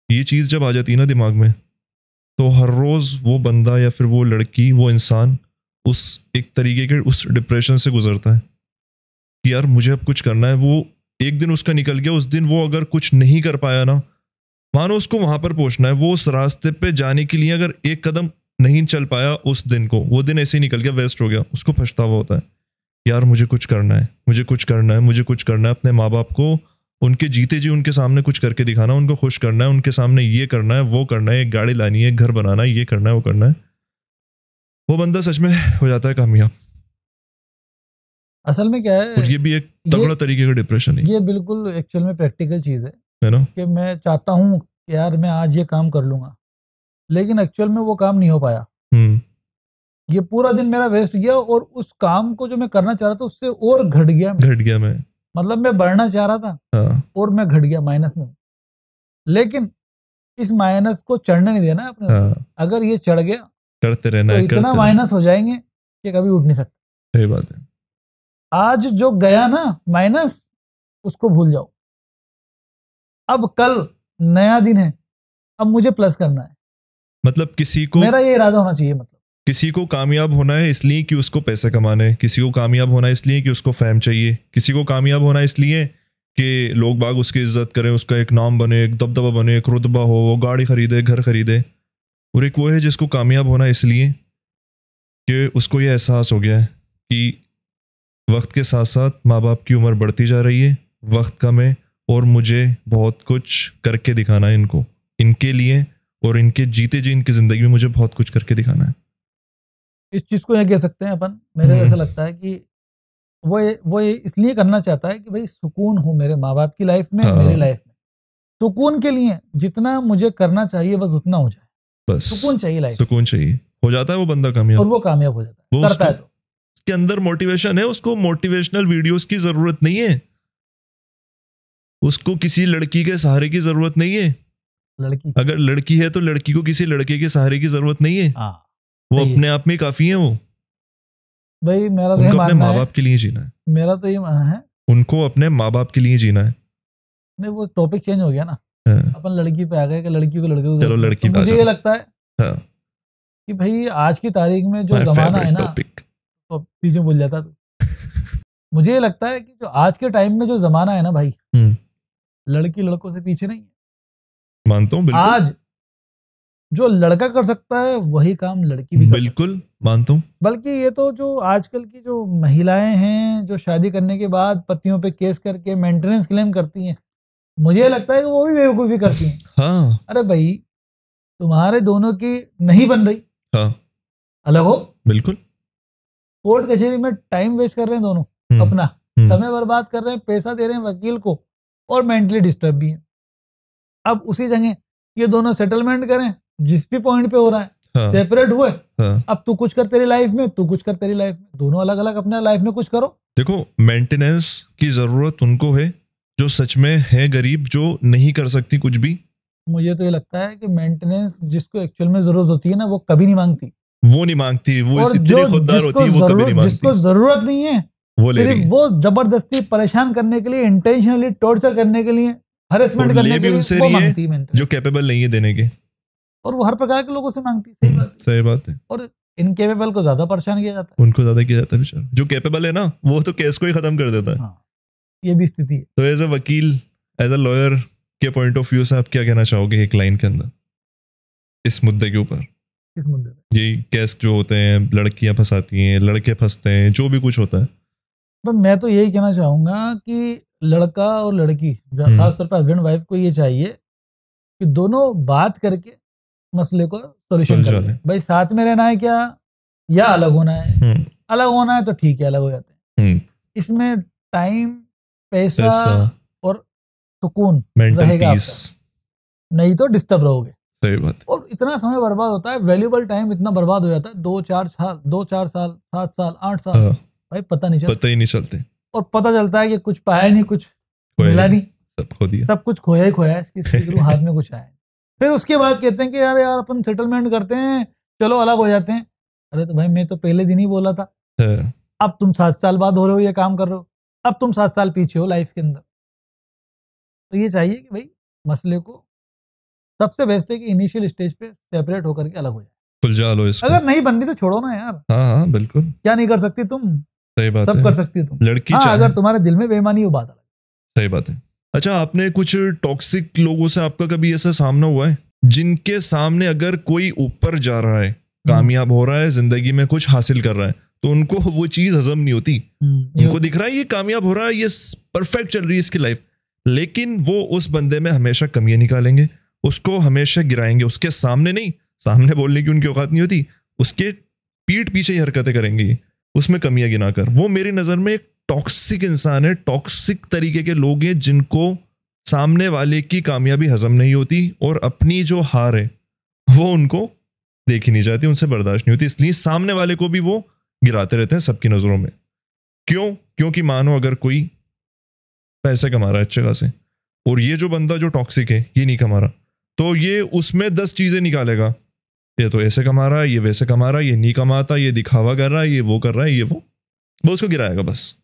ये चीज़ जब आ जाती है ना दिमाग में, तो हर रोज़ वो बंदा या फिर वो लड़की, वो इंसान उस एक तरीके के उस डिप्रेशन से गुजरता है कि यार मुझे अब कुछ करना है। वो एक दिन उसका निकल गया, उस दिन वो अगर कुछ नहीं कर पाया ना, मानो उसको वहाँ पर पहुँचना है, वो उस रास्ते पे जाने के लिए अगर एक कदम नहीं चल पाया उस दिन को, वो दिन ऐसे ही निकल गया, वेस्ट हो गया, उसको पछतावा होता है यार मुझे कुछ करना है, मुझे कुछ करना है, मुझे कुछ करना है। अपने माँ बाप को उनके जीते जी उनके सामने कुछ करके दिखाना, उनको खुश करना है, उनके सामने ये करना है, वो करना है, एक गाड़ी लानी है, घर बनाना है, ये करना है, वो करना है। वो बंदा सच में हो जाता है कामयाब। असल में क्या है, और ये भी एक तगड़ा तरीके का डिप्रेशन है। ये बिल्कुल एक्चुअल में प्रैक्टिकल चीज़ है ना, कि मैं चाहता हूँ कि यार मैं आज ये काम कर लूँगा, लेकिन एक्चुअल में वो काम नहीं हो पाया। ये पूरा दिन मेरा वेस्ट गया और उस काम को जो मैं करना चाह रहा था उससे और घट गया मैं। मतलब मैं बढ़ना चाह रहा था और मैं घट गया, माइनस में हूँ। लेकिन इस माइनस को चढ़ने नहीं देना अपने ऊपर। अगर ये चढ़ गया करते रहना तो इतना माइनस हो जाएंगे कि कभी उठ नहीं सकते। सही बात है। आज जो गया ना माइनस, उसको भूल जाओ। अब कल नया दिन है, अब मुझे प्लस करना है। मतलब किसी को, मेरा ये इरादा होना चाहिए, मतलब किसी को कामयाब होना है इसलिए कि उसको पैसे कमाने, किसी को कामयाब होना है इसलिए कि उसको फैम चाहिए, किसी को कामयाब होना है इसलिए कि लोग बाग उसकी इज्जत करें, उसका एक नाम बने, एक दबदबा बने, एक रुतबा हो, वो गाड़ी खरीदे, घर खरीदे। और एक वो है जिसको कामयाब होना इसलिए कि उसको ये एहसास हो गया है कि वक्त के साथ साथ माँ बाप की उम्र बढ़ती जा रही है, वक्त कम है, और मुझे बहुत कुछ करके दिखाना है इनको, इनके लिए, और इनके जीते जी इनकी ज़िंदगी में मुझे बहुत कुछ करके दिखाना है। इस चीज को यह कह सकते हैं अपन, मेरे ऐसा लगता है कि वो ये इसलिए करना चाहता है कि भाई सुकून हो मेरे माँ बाप की लाइफ में, हाँ। मेरी लाइफ में। सुकून के लिए जितना मुझे करना चाहिए बस उतना हो जाए, बस सुकून चाहिए लाइफ, सुकून चाहिए, हो जाता है वो बंदा और कामयाब। वो कामयाब हो जाता है, वो करता है उसके तो। उसके अंदर मोटिवेशन है, उसको मोटिवेशनल वीडियोस की जरूरत नहीं है, उसको किसी लड़की के सहारे की जरूरत नहीं है। लड़की, अगर लड़की है तो लड़की को किसी लड़के के सहारे की जरूरत नहीं है, हाँ वो सही है। अपने आप में काफी है। वो भाई मेरा तो ये उनको अपने मानना माँ है, बाप के लिए जीना है, मेरा तो ये मानना है। उनको अपने माँ बाप के लिए जीना है। नहीं, वो टॉपिक चेंज हो गया ना, हाँ, अपन लड़की पे आ गए कि लड़की को लड़के को चलो जरूरत है। लड़की तो पे आ मुझे जाओ। ये लगता है हाँ, कि भाई आज की तारीख में जो माय जमाना है फेवरेट ना, टॉपिक। तो बीच में भूल जाता तू। मुझे ये लगता है कि जो आज के टाइम में जो जमाना है ना भाई, लड़की लड़कों से पीछे नहीं है। मानता हूँ, बिल्कुल आज जो लड़का कर सकता है वही काम लड़की भी कर सकती बिल्कुल मानता हूँ। है। बल्कि ये तो जो आजकल की जो महिलाएं हैं जो शादी करने के बाद पतियों पे केस करके मेंटेनेंस क्लेम करती हैं, मुझे लगता है कि वो भी बेवकूफ़ी करती हैं। हाँ अरे भाई, तुम्हारे दोनों की नहीं बन रही, हाँ अलग हो। बिल्कुल। कोर्ट कचहरी में टाइम वेस्ट कर रहे हैं दोनों, अपना समय बर्बाद कर रहे हैं, पैसा दे रहे हैं वकील को, और मेंटली डिस्टर्ब भी है। अब उसी जगह ये दोनों सेटलमेंट करें, जिस भी पॉइंट पे हो रहा है, हाँ, सेपरेट हुए, हाँ। अब तू कुछ कर तेरी लाइफ में, तू कुछ कर तेरी लाइफ में, दोनों अलग अलग अपने लाइफ में कुछ करो। देखो, मेंटेनेंस की जरूरत उनको है जो सच में है गरीब, जो नहीं कर सकती कुछ भी। मुझे तो ये लगता है कि मेंटेनेंस जिसको एक्चुअल में जरूरत होती है ना, वो कभी नहीं मांगती। वो नहीं मांगती, वो और इतनी जो खुददार होती है, वो कभी नहीं जिसको मांगती, जरूरत नहीं है, वो ले रही सिर्फ है। वो जबरदस्ती परेशान करने के लिए, इंटेंशनली टॉर्चर करने के लिए, हरेसमेंट और करने ले के भी लिए उनसे वो रही है मांगती है जो मेंटेनेंस। कैपेबल नहीं है देने के। और वो हर प्रकार के लोगों से मांगती है, सही बात है। सही बात है। और इनकेपेबल को ज्यादा परेशान किया जाता उनको ज्यादा किया जाता है बेचारा। जो कैपेबल है ना, वो तो केस को ही खत्म कर देता है। है। हाँ, ये भी स्थिति है। तो एज अ वकील, एज अ लॉयर के पॉइंट ऑफ व्यू से आप क्या कहना चाहोगे एक लाइन के अंदर इस मुद्दे के ऊपर? इस मुद्दे पे ये केस जो होते हैं, लड़कियां फंसाती हैं, लड़के फंसते हैं, जो भी कुछ होता है। पर मैं तो यही कहना चाहूंगा कि लड़का और लड़की, खासतौर पर हस्बैंड वाइफ को ये चाहिए कि दोनों बात करके मसले को सोल्यूशन कर लें। भाई साथ में रहना है क्या, या अलग होना है? अलग होना है तो ठीक है, अलग हो जाते हैं। इसमें टाइम, पैसा और सुकून रहेगा आपका, नहीं तो डिस्टर्ब रहोगे। सही बात। और इतना समय बर्बाद होता है, वैल्यूबल टाइम इतना बर्बाद हो जाता है, 2-4 साल, 7 साल, 8 साल, भाई पता नहीं चलता। और पता चलता है कि कुछ पाया नहीं, कुछ मिला नहीं, सब खो दिया, सब कुछ खोया ही खोया है, इसके थ्रू हाथ में कुछ आया। फिर उसके बाद कहते हैं कि यार अपन सेटलमेंट करते हैं, चलो अलग हो जाते हैं। अरे तो भाई मैं तो पहले दिन ही बोला था। अब तुम 7 साल बाद हो रहे हो ये काम कर रहे हो, अब तुम 7 साल पीछे हो लाइफ के अंदर। तो ये चाहिए कि भाई मसले को, सबसे बेस्ट है कि इनिशियल स्टेज पे सेपरेट होकर के अलग हो जाए, सुलझा लो इसको। अगर नहीं बननी तो छोड़ो ना यार। हाँ बिल्कुल। क्या नहीं कर सकती तुम? सही बात सब है, कर सकती हो तुम। लड़की हाँ, अगर तुम्हारे दिल में बेईमानी हो, बात अलग। सही बात है। अच्छा, आपने कुछ टॉक्सिक लोगों से आपका कभी ऐसा सामना हुआ है जिनके सामने अगर कोई ऊपर जा रहा है, कामयाब हो रहा है, जिंदगी में कुछ हासिल कर रहा है, तो उनको वो चीज हजम नहीं होती? उनको दिख रहा है ये कामयाब हो रहा है, ये परफेक्ट चल रही है इसकी लाइफ, लेकिन वो उस बंदे में हमेशा कमियां निकालेंगे, उसको हमेशा गिराएंगे। उसके सामने नहीं, सामने बोलने की उनकी औकात नहीं होती, उसके पीठ पीछे ही हरकतें करेंगे उसमें कमियां गिनाकर। वो मेरी नजर में एक टॉक्सिक इंसान है, टॉक्सिक तरीके के लोग हैं जिनको सामने वाले की कामयाबी हजम नहीं होती, और अपनी जो हार है वो उनको देखी नहीं जाती, उनसे बर्दाश्त नहीं होती, इसलिए सामने वाले को भी वो गिराते रहते हैं सबकी नजरों में। क्यों? क्योंकि मानो अगर कोई पैसे कमा रहा है अच्छे खासे, और ये जो बंदा जो टॉक्सिक है ये नहीं कमा रहा, तो ये उसमें 10 चीजें निकालेगा, ये तो ऐसे कमा रहा है, ये वैसे कमा रहा है, ये नहीं कमाता, ये दिखावा कर रहा है, ये वो कर रहा है, ये वो उसको गिराएगा बस।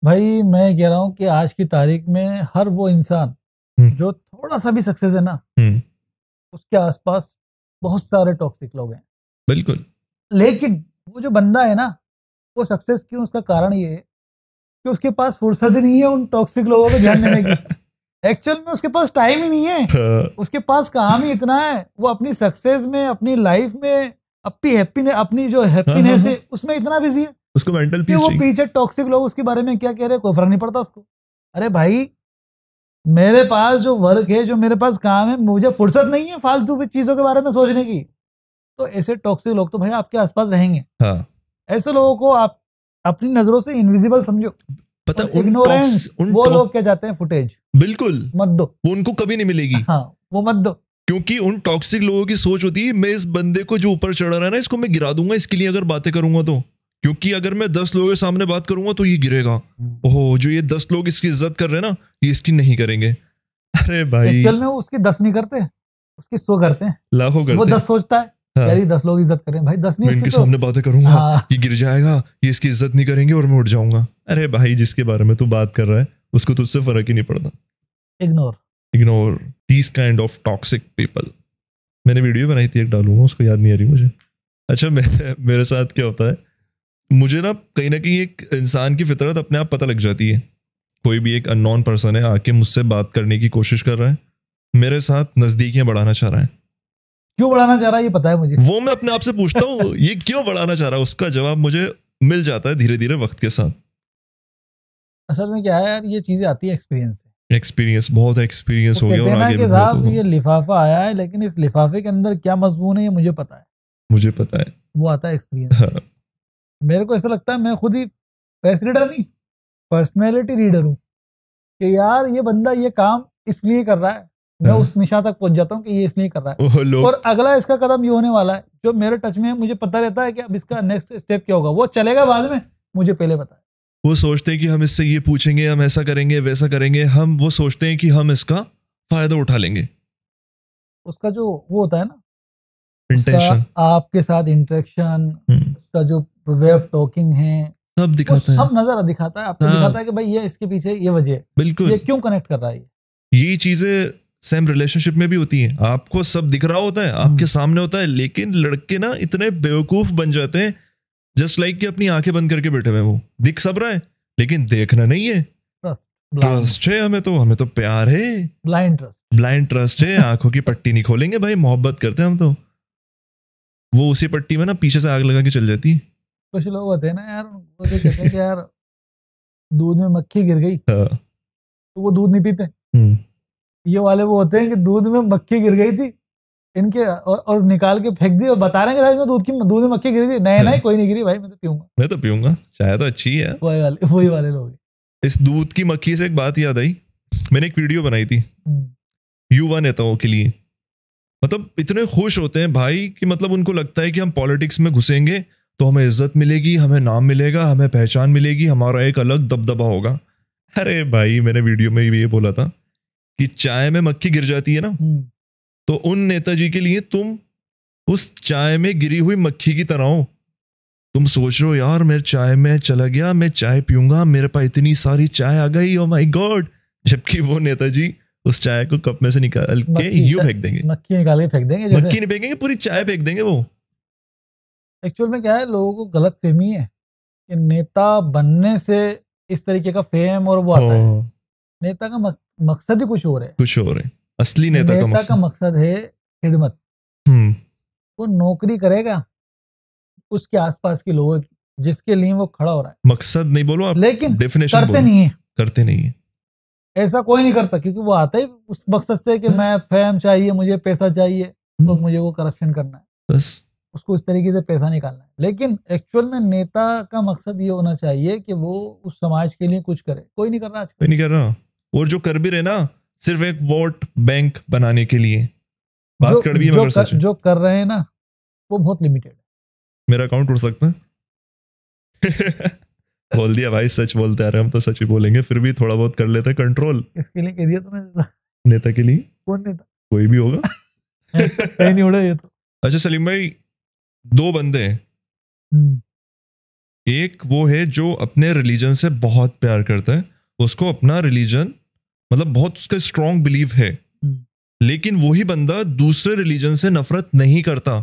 भाई मैं कह रहा हूँ कि आज की तारीख में हर वो इंसान जो थोड़ा सा भी सक्सेस है ना, उसके आसपास बहुत सारे टॉक्सिक लोग हैं। बिल्कुल। लेकिन वो जो बंदा है ना, वो सक्सेस क्यों, उसका कारण ये है कि उसके पास फुर्सत ही नहीं है उन टॉक्सिक लोगों पे ध्यान देने की। एक्चुअल में उसके पास टाइम ही नहीं है, उसके पास काम ही इतना है, वो अपनी सक्सेस में, अपनी लाइफ में, अपनी जो हैप्पीनेस है उसमें इतना बिजी है, उसको मेंटल कि पीस वो चाहिए। पीछे टॉक्सिक लोग उसके बारे में क्या कह रहे हैं कोई फर्क नहीं पड़ता उसको। अरे भाई मेरे पास जो वर्क है, जो मेरे पास काम है, मुझे फुर्सत नहीं है फालतू की चीजों के बारे में सोचने की। तो ऐसे टॉक्सिक लोग तो भाई आपके आसपास रहेंगे। हाँ, ऐसे लोगों को आप अपनी नजरों से इनविजिबल समझो। पता इग्नोरेंस, वो लोग क्या जाते हैं फुटेज, बिल्कुल मत दो, वो उनको कभी नहीं मिलेगी। हाँ वो मत दो, क्योंकि उन टॉक्सिक लोगों की सोच होती है मैं इस बंदे को जो ऊपर चढ़ रहा है ना इसको मैं गिरा दूंगा इसके लिए अगर बातें करूंगा तो, क्योंकि अगर मैं 10 लोगों के सामने बात करूंगा तो ये गिरेगा। ओहो, जो ये 10 लोग इसकी इज्जत कर रहे हैं ना ये इसकी नहीं करेंगे। अरे भाई एक्चुअल में वो उसकी 10 नहीं करते, उसकी 100 करते हैं, लाखों करते वो 10 सोचता है। हाँ। यार ये 10 लोग इज्जत करें, भाई 10 नहीं मैं इनके उसकी तो। सामने बातें करूंगा हाँ। ये गिर जाएगा, ये इसकी इज्जत नहीं करेंगे और मैं उठ जाऊंगा। अरे भाई जिसके बारे में तू बात कर रहा है उसको तुझसे फर्क ही नहीं पड़ता। Ignore these kind of toxic people. मैंने वीडियो बनाई थी एक, डालूंगा, उसको याद नहीं आ रही मुझे। अच्छा मेरे साथ क्या होता है, मुझे ना कहीं एक इंसान की फितरत अपने आप पता लग जाती है। कोई भी एक अननोन पर्सन है आके मुझसे बात करने की कोशिश कर रहा है, मेरे साथ नजदीकियां बढ़ाना चाह रहा है। क्यों बढ़ाना चाह रहा है ये पता है मुझे, वो मैं अपने आप से पूछता हूँ ये क्यों बढ़ाना चाह रहा है, उसका जवाब मुझे मिल जाता है धीरे धीरे वक्त के साथ। असल में क्या है यार, ये चीजें आती है एक्सपीरियंस से। एक्सपीरियंस, बहुत एक्सपीरियंस हो गया और आगे कि भी बहुत साहब होगा। ये लिफाफा आया है, लेकिन इस लिफाफे के अंदर क्या मजमून है ये मुझे पता है। मुझे पता है, वो आता है एक्सपीरियंस। हाँ। मेरे को ऐसा लगता है मैं खुद ही फेस रीडर नहीं, पर्सनैलिटी रीडर हूँ, कि यार ये बंदा ये काम इसलिए कर रहा है। मैं हाँ। उस निशा तक पहुंच जाता हूँ कि ये इसलिए कर रहा है, वो लोग और अगला इसका कदम ये होने वाला है जो मेरे टच में है। मुझे पता रहता है कि अब इसका नेक्स्ट स्टेप क्या होगा, वो चलेगा बाद में, मुझे पहले पता है। वो सोचते हैं कि हम इससे ये पूछेंगे, हम ऐसा करेंगे, वैसा करेंगे, हम वो सोचते हैं कि हम इसका फायदा उठा लेंगे। उसका जो वो होता है ना, इंटेंशन, आपके साथ इंटरेक्शन, उसका जो वे ऑफ टॉकिंग है, सब दिखाता है, सब नजर दिखाता है आपको, दिखाता है कि भाई ये इसके पीछे ये वजह है, बिल्कुल। ये क्यों कनेक्ट कर रहा है। ये चीजें सेम रिलेशनशिप में भी होती हैं। आपको सब दिख रहा होता है, आपके सामने होता है, लेकिन लड़के ना इतने बेवकूफ बन जाते हैं, जस्ट लाइक कि अपनी आंखें बंद करके बैठे हुए, वो दिख सब रहा है लेकिन देखना नहीं है। ट्रस्ट है हमें तो प्यार है, ब्लाइंड ट्रस्ट है, आंखों की पट्टी नहीं खोलेंगे भाई, मोहब्बत करते हैं हम तो। वो उसी पट्टी में ना पीछे से आग लगा के चल जाती है। कुछ लोग होते हैं ना यार, वो जो कहते हैं कि यार दूध में मक्खी गिर गई तो वो दूध नहीं पीते। ये वाले वो होते हैं कि दूध में मक्खी गिर गई थी इनके, और निकाल के फेंक दी और बता रहे हैं कि दूध में मक्खी गिरी थी। नहीं कोई नहीं गिरी भाई, मैं तो पीऊंगा, चाय तो अच्छी है। वही वाले लोग। इस दूध की मक्खी से एक बात याद आई, मैंने एक वीडियो बनाई थी युवा नेताओं के लिए। मतलब इतने खुश होते हैं भाई कि मतलब उनको लगता है कि हम पॉलिटिक्स में घुसेंगे तो हमें इज्जत मिलेगी, हमें नाम मिलेगा, हमें पहचान मिलेगी, हमारा एक अलग दबदबा होगा। अरे भाई मैंने वीडियो में ये बोला था कि चाय में मक्खी गिर जाती है ना, तो उन नेताजी के लिए तुम उस चाय में गिरी हुई मक्खी की तरह हो। तुम सोच रहे हो यार मेरे चाय में चला गया, मैं चाय पीऊंगा, मेरे पास इतनी सारी चाय आ गई, ओ माय गॉड, जबकि वो नेताजी उस चाय को कप में से निकाल के यूं फेंक देंगे, मक्खी निकाल के फेंक देंगे। मक्खी नहीं फेंकेंगे, पूरी चाय फेंक देंगे वो। एक्चुअल में क्या है, लोगों को गलत फहमी है कि नेता बनने से इस तरीके का फेम और वो आता है। नेता का मकसद ही कुछ और है, कुछ और है। असली नेता का मकसद है खिदमत। वो नौकरी करेगा उसके आसपास के लोगों की, जिसके लिए वो खड़ा हो रहा है। मकसद नहीं बोलो आप, लेकिन डेफिनेशन करते नहीं है। ऐसा कोई नहीं करता, क्योंकि वो आता ही उस मकसद से कि मैं फेम चाहिए, मुझे पैसा चाहिए, तो मुझे वो करप्शन करना है, बस उसको इस तरीके से पैसा निकालना है। लेकिन एक्चुअल में नेता का मकसद ये होना चाहिए कि वो उस समाज के लिए कुछ करे। कोई नहीं कर रहा, कोई नहीं कर रहा, और जो कर भी रहे ना सिर्फ एक वोट बैंक बनाने के लिए। बात कड़वी है, जो कर रहे हैं ना वो बहुत लिमिटेड है। मेरा अकाउंट उड़ सकता है बोल दिया भाई, सच बोलते आ रहे हम तो सच ही बोलेंगे, फिर भी थोड़ा बहुत कर लेते हैं कंट्रोल। इसके लिए कह दिया तूने, नेता के लिए। कौन नेता? कोई भी होगा कहीं नहीं उड़ा ये तो। अच्छा सलीम भाई, दो बंदे हैं, एक वो है जो अपने रिलीजन से बहुत प्यार करता है, उसको अपना रिलीजन मतलब बहुत उसका स्ट्रॉन्ग बिलीव है, लेकिन वही बंदा दूसरे रिलीजन से नफरत नहीं करता।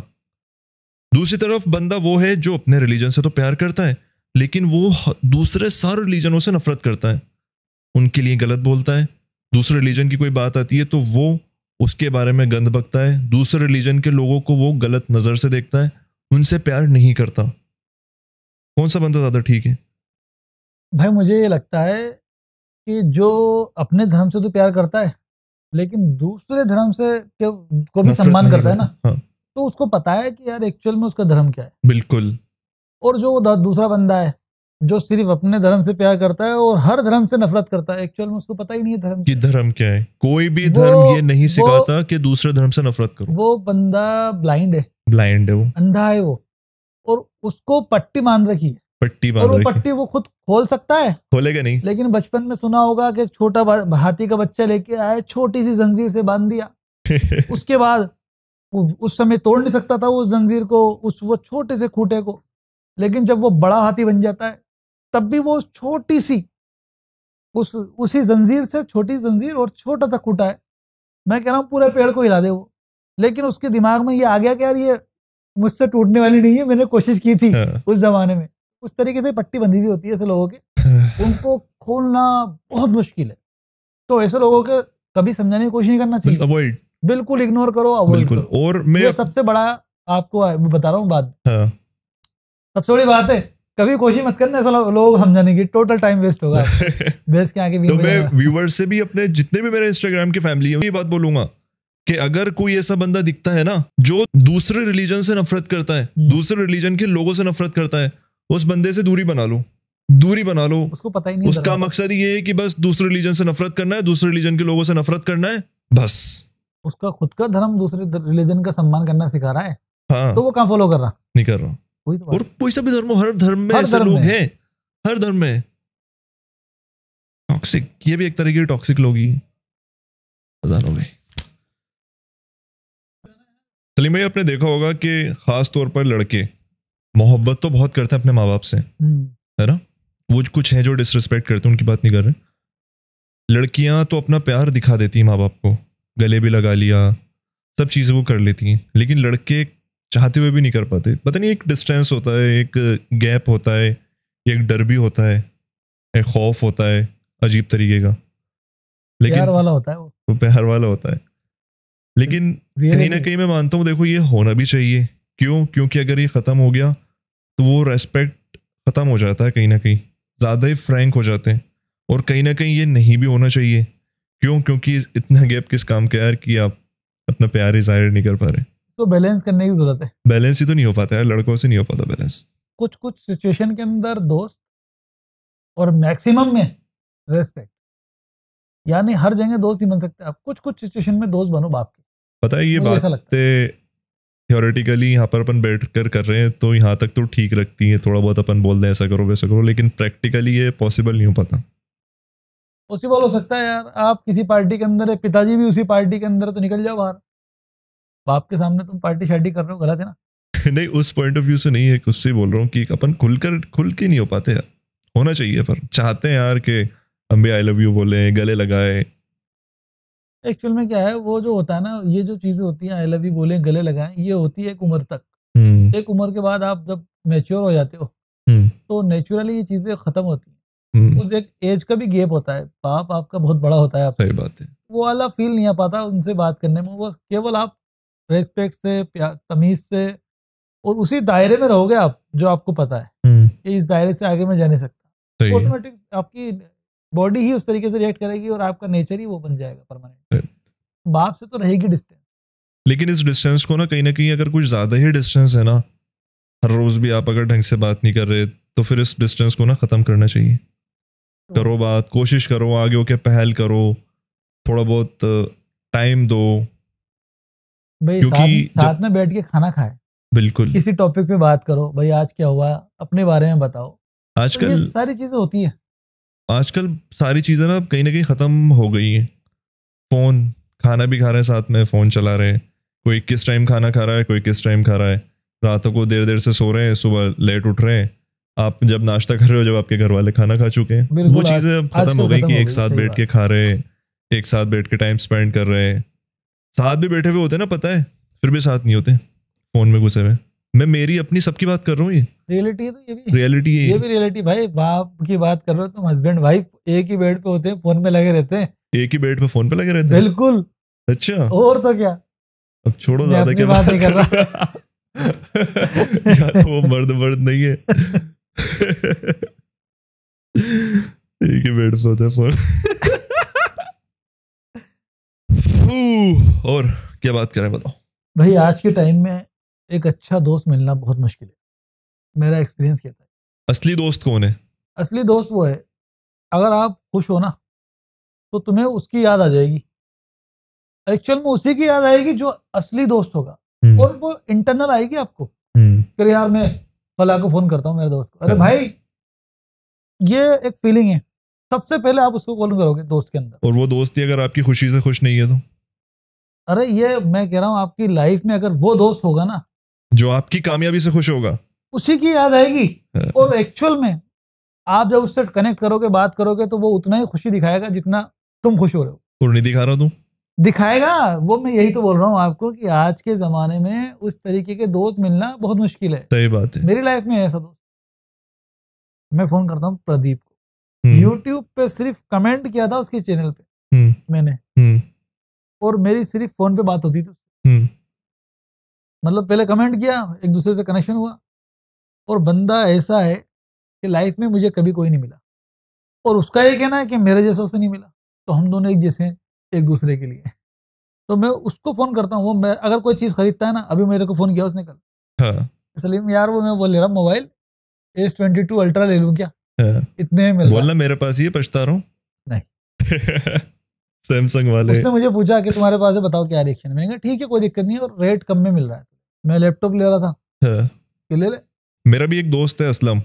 दूसरी तरफ बंदा वो है जो अपने रिलीजन से तो प्यार करता है लेकिन वो दूसरे सारे रिलीजनों से नफरत करता है, उनके लिए गलत बोलता है। दूसरे रिलीजन की कोई बात आती है तो वो उसके बारे में गंद बकता है, दूसरे रिलीजन के लोगों को वो गलत नज़र से देखता है, उनसे प्यार नहीं करता। कौन सा बंदा ज़्यादा ठीक है? भाई मुझे ये लगता है कि जो अपने धर्म से तो प्यार करता है लेकिन दूसरे धर्म से को भी नफरत सम्मान नहीं करता है ना, हाँ, तो उसको पता है कि यार एक्चुअल में उसका धर्म क्या है। बिल्कुल। और जो दूसरा बंदा है जो सिर्फ अपने धर्म से प्यार करता है और हर धर्म से नफरत करता है, एक्चुअल में उसको पता ही नहीं है धर्म कि धर्म क्या है। कोई भी वो- धर्म ये नहीं वो- सिखाता कि दूसरे धर्म से नफरत करो। वो बंदा ब्लाइंड है, ब्लाइंड है वो, अंधा है वो, और उसको पट्टी बांध रखी है। पट्टी और बांध वो रखी। पट्टी वो खुद खोल सकता है, खोलेगा नहीं। लेकिन बचपन में सुना होगा कि एक छोटा हाथी का बच्चा लेके आए, छोटी सी जंजीर से बांध दिया। उसके बाद उस समय तोड़ नहीं सकता था वो उस जंजीर को, वो छोटे से खूंटे को। लेकिन जब वो बड़ा हाथी बन जाता है तब भी वो छोटी सी उसी जंजीर से, छोटी जंजीर और छोटा सा खूंटा है, मैं कह रहा हूँ पूरे पेड़ को हिला दे वो। लेकिन उसके दिमाग में ये आ गया कि यार ये मुझसे टूटने वाली नहीं है, मैंने कोशिश की थी उस जमाने में। उस तरीके से पट्टी बंधी हुई होती है ऐसे लोगों के, उनको खोलना बहुत मुश्किल है। तो ऐसे लोगों के कभी समझाने की कोशिश नहीं करना चाहिए, अवॉइड, बिल्कुल इग्नोर करो, अवॉइड बिल्कुल। करो। और मैं ये सबसे बड़ा आपको बता रहा हूँ बात, हाँ। सबसे बड़ी बात है, कभी कोशिश मत करना ऐसा लोग समझाने की, टोटल टाइम वेस्ट होगा बेस के आगे। तो मैं व्यूअर्स से भी, अपने जितने भी मेरे इंस्टाग्राम की फैमिली है, ये बात बोलूंगा कि अगर कोई ऐसा बंदा दिखता है ना जो दूसरे रिलीजन से नफरत करता है, दूसरे रिलीजन के लोगों से नफरत करता है, उस बंदे से दूरी बना लो, दूरी बना लो। उसको पता ही नहीं, उसका मकसद ये है कि बस दूसरे रिलीजन से नफरत करना है, दूसरे रिलीजन के लोगों से नफरत करना है, बस। उसका खुद का धर्म दूसरे रिलीजन का सम्मान करना सिखा रहा है, हाँ, तो वो कहाँ फॉलो कर रहा? नहीं कर रहा। कोई तो और कोई सा भी धर्म हो, हर धर्म में ऐसे लोग हैं, हर धर्म में टॉक्सिक। ये भी एक तरह की टॉक्सिक लोग ही हो गए। सलीम भाई, आपने देखा होगा कि खास तौर पर लड़के मोहब्बत तो बहुत करते हैं अपने माँ बाप से, है ना। वो कुछ हैं जो डिसरिस्पेक्ट करते हैं, उनकी बात नहीं कर रहे। लड़कियां तो अपना प्यार दिखा देती हैं माँ बाप को, गले भी लगा लिया, सब चीज़ें वो कर लेती हैं, लेकिन लड़के चाहते हुए भी नहीं कर पाते। पता नहीं, एक डिस्टेंस होता है, एक गैप होता है, एक डर भी होता है, एक खौफ होता है अजीब तरीके का। लेकिन प्यार वाला होता है वो प्यार वाला होता है, लेकिन कहीं ना कहीं मैं मानता हूँ, देखो ये होना भी चाहिए। क्यों? क्योंकि अगर ये ख़त्म हो गया तो वो रेस्पेक्ट ख़त्म हो जाता है, कहीं ना कहीं ज़्यादा ही फ्रैंक हो जाते हैं। और कहीं ना कहीं ये नहीं भी होना चाहिए। क्यों? क्योंकि इतना गैप किस काम का यार कि आप अपना प्यार ही जाहिर नहीं कर पा रहे। तो बैलेंस करने की जरूरत है। बैलेंस ही तो नहीं हो पाता यार, लड़कों से नहीं हो पाता बैलेंस। कुछ कुछ सिचुएशन के अंदर दोस्त, और मैक्सिमम में रेस्पेक्ट, यानी हर जगह दोस्त नहीं बन सकते आप, कुछ कुछ सिचुएशन में दोस्त बनो बाप के। पता है ये बातें थियोरेटिकली यहाँ पर अपन बैठ कर रहे हैं तो यहाँ तक तो ठीक रखती है, थोड़ा बहुत अपन बोल दें ऐसा करो वैसा करो, लेकिन प्रैक्टिकली ये पॉसिबल नहीं हो पाता। पॉसिबल हो सकता है यार, आप किसी पार्टी के अंदर है, पिताजी भी उसी पार्टी के अंदर, तो निकल जाओ बाहर। बाप के सामने तुम पार्टी शार्टी कर रहे हो, गलत है ना। नहीं, उस पॉइंट ऑफ व्यू से नहीं है, उससे बोल रहा हूँ कि अपन खुल के नहीं हो पाते यार। होना चाहिए, पर चाहते हैं यार कि हम भी आई लव यू बोले, गले लगाए। एक्चुअल में क्या है, वो जो होता है ना, ये जो चीजें होती हैं, आई लव यू बोले, गले लगाएं, ये होती है एक उम्र तक। एक उम्र के बाद आप जब मैच्योर हो जाते हो तो नेचुरली ये चीजें खत्म होती हैं। तो एक एज का भी गैप होता है, बाप आपका बहुत बड़ा होता है, सही बात है। वो वाला फील नहीं आ पाता उनसे बात करने में। वो केवल आप रेस्पेक्ट से, तमीज से, और उसी दायरे में रहोगे आप जो आपको पता है कि इस दायरे से आगे मैं जा नहीं सकता। ऑटोमेटिक आपकी बॉडी ही उस तरीके से रिएक्ट करेगी और आपका नेचर ही वो बन जाएगा परमानेंट। बाप से तो रहेगी डिस्टेंस, लेकिन इस डिस्टेंस को ना कहीं अगर कुछ ज्यादा ही डिस्टेंस है ना, हर रोज भी आप अगर ढंग से बात नहीं कर रहे, तो फिर इस डिस्टेंस को ना खत्म करना चाहिए। करो बात, कोशिश करो, आगे होके पहल करो, थोड़ा बहुत टाइम दो भाई, साथ में बैठ के खाना खाए, बिल्कुल किसी टॉपिक पे बात करो, भाई आज क्या हुआ, अपने बारे में बताओ। आजकल तो सारी चीजें होती है। आजकल सारी चीजें ना कहीं ना कहीं खत्म हो गई हैं। फोन, खाना भी खा रहे हैं साथ में, फोन चला रहे हैं, कोई किस टाइम खाना खा रहा है, कोई किस टाइम खा रहा है, रातों को देर से सो रहे हैं, सुबह लेट उठ रहे हैं। आप जब नाश्ता कर रहे हो, जब आपके घर वाले खाना खा चुके हैं, वो चीजें अब खत्म हो गई कि एक साथ बैठ के खा रहे हैं, एक साथ बैठ के टाइम स्पेंड कर रहे हैं। साथ भी बैठे हुए होते हैं ना, पता है, फिर भी साथ नहीं होते, फोन में घुसे हुए, मैं मेरी अपनी सबकी बात कर रहा हूँ, ये रियलिटी है, तो ये भी रियलिटी है। ये भी रियलिटी भाई। बाप की बात कर रहे हो तुम, हस्बैंड वाइफ एक ही बेड पे होते हैं, फोन पे लगे रहते हैं। एक ही बेड पे फोन पे लगे रहते हैं? बिल्कुल। अच्छा, और तो क्या, अब छोड़ो मैं ज्यादा अपनी क्या बात नहीं कर रहा। या तो वो मर्द नहीं है। एक ही बेड पे होता है फोन। और क्या बात करें बताओ भाई। आज के टाइम में एक अच्छा दोस्त मिलना बहुत मुश्किल है, मेरा एक्सपीरियंस कहता है। असली दोस्त कौन है? असली दोस्त वो है, अगर आप खुश हो ना तो तुम्हें उसकी याद आ जाएगी, एक्चुअल में उसी की याद आएगी जो असली दोस्त होगा। और वो इंटरनल आएगी आपको कि यार मैं फला को फोन करता हूँ मेरे दोस्त को, अरे भाई ये एक फीलिंग है। सबसे पहले आप उसको कॉल करोगे दोस्त के अंदर। और वो दोस्ती अगर आपकी खुशी से खुश नहीं है तो? अरे ये मैं कह रहा हूँ, आपकी लाइफ में अगर वो दोस्त होगा ना जो आपकी कामयाबी से खुश होगा, उसी की याद आएगी। और एक्चुअल में आप जब उससे कनेक्ट करोगे, बात करोगे, तो वो उतना ही खुशी दिखाएगा जितना तुम खुश हो रहे हो। और नहीं दिखा रहा तू? दिखाएगा। वो मैं यही तो बोल रहा हूँ आपको कि आज के जमाने में उस तरीके के दोस्त मिलना बहुत मुश्किल है। सही बात है। मेरी लाइफ में ऐसा दोस्त, मैं फोन करता हूँ प्रदीप को, यूट्यूब पे सिर्फ कमेंट किया था उसके चैनल पे मैंने, और मेरी सिर्फ फोन पे बात होती थी। मतलब पहले कमेंट किया, एक दूसरे से कनेक्शन हुआ, और बंदा ऐसा है कि लाइफ में मुझे कभी कोई नहीं मिला, और उसका ये कहना है कि मेरे जैसों से नहीं मिला, तो हम दोनों एक जैसे हैं एक दूसरे के लिए। तो मैं उसको फोन करता हूँ, वो मैं अगर कोई चीज खरीदता है ना, अभी मेरे को फोन किया उसने कल, हाँ। सलीम यार वो मैं बोल ले रहा हूँ मोबाइल S22 अल्ट्रा ले लूं क्या? हाँ। इतने में मिल बोलना मेरे पास ही है, पछता रहा हूँ। नहीं। सैमसंग वाले। उसने मुझे पूछा कि तुम्हारे पास है, बताओ क्या रिएक्शन। मैंने कहा ठीक है कोई दिक्कत नहीं है, और रेट कम में मिल रहा है। मैं लैपटॉप ले रहा था। हाँ। कि ले ले। मेरा भी एक दोस्त है असलम,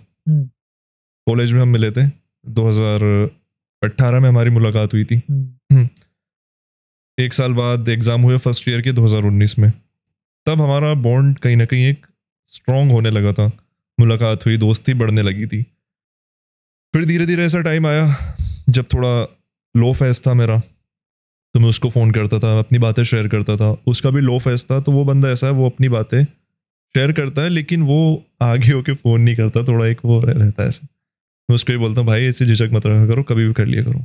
कॉलेज में हम मिले थे, 2018 में हमारी मुलाकात हुई थी। एक साल बाद एग्जाम हुए फर्स्ट ईयर के 2019 में, तब हमारा बॉन्ड कहीं ना कहीं एक स्ट्रॉन्ग होने लगा था। मुलाकात हुई, दोस्ती बढ़ने लगी थी। फिर धीरे धीरे ऐसा टाइम आया जब थोड़ा लो फेज था मेरा, तो मैं उसको फ़ोन करता था, अपनी बातें शेयर करता था। उसका भी लो फेज था, तो वो बंदा ऐसा है, वो अपनी बातें शेयर करता है लेकिन वो आगे होके फ़ोन नहीं करता, थोड़ा एक वो रहता है ऐसे। मैं उसको ही बोलता हूँ भाई ऐसे झिझक मत रखा करो, कभी भी कर लिया करो।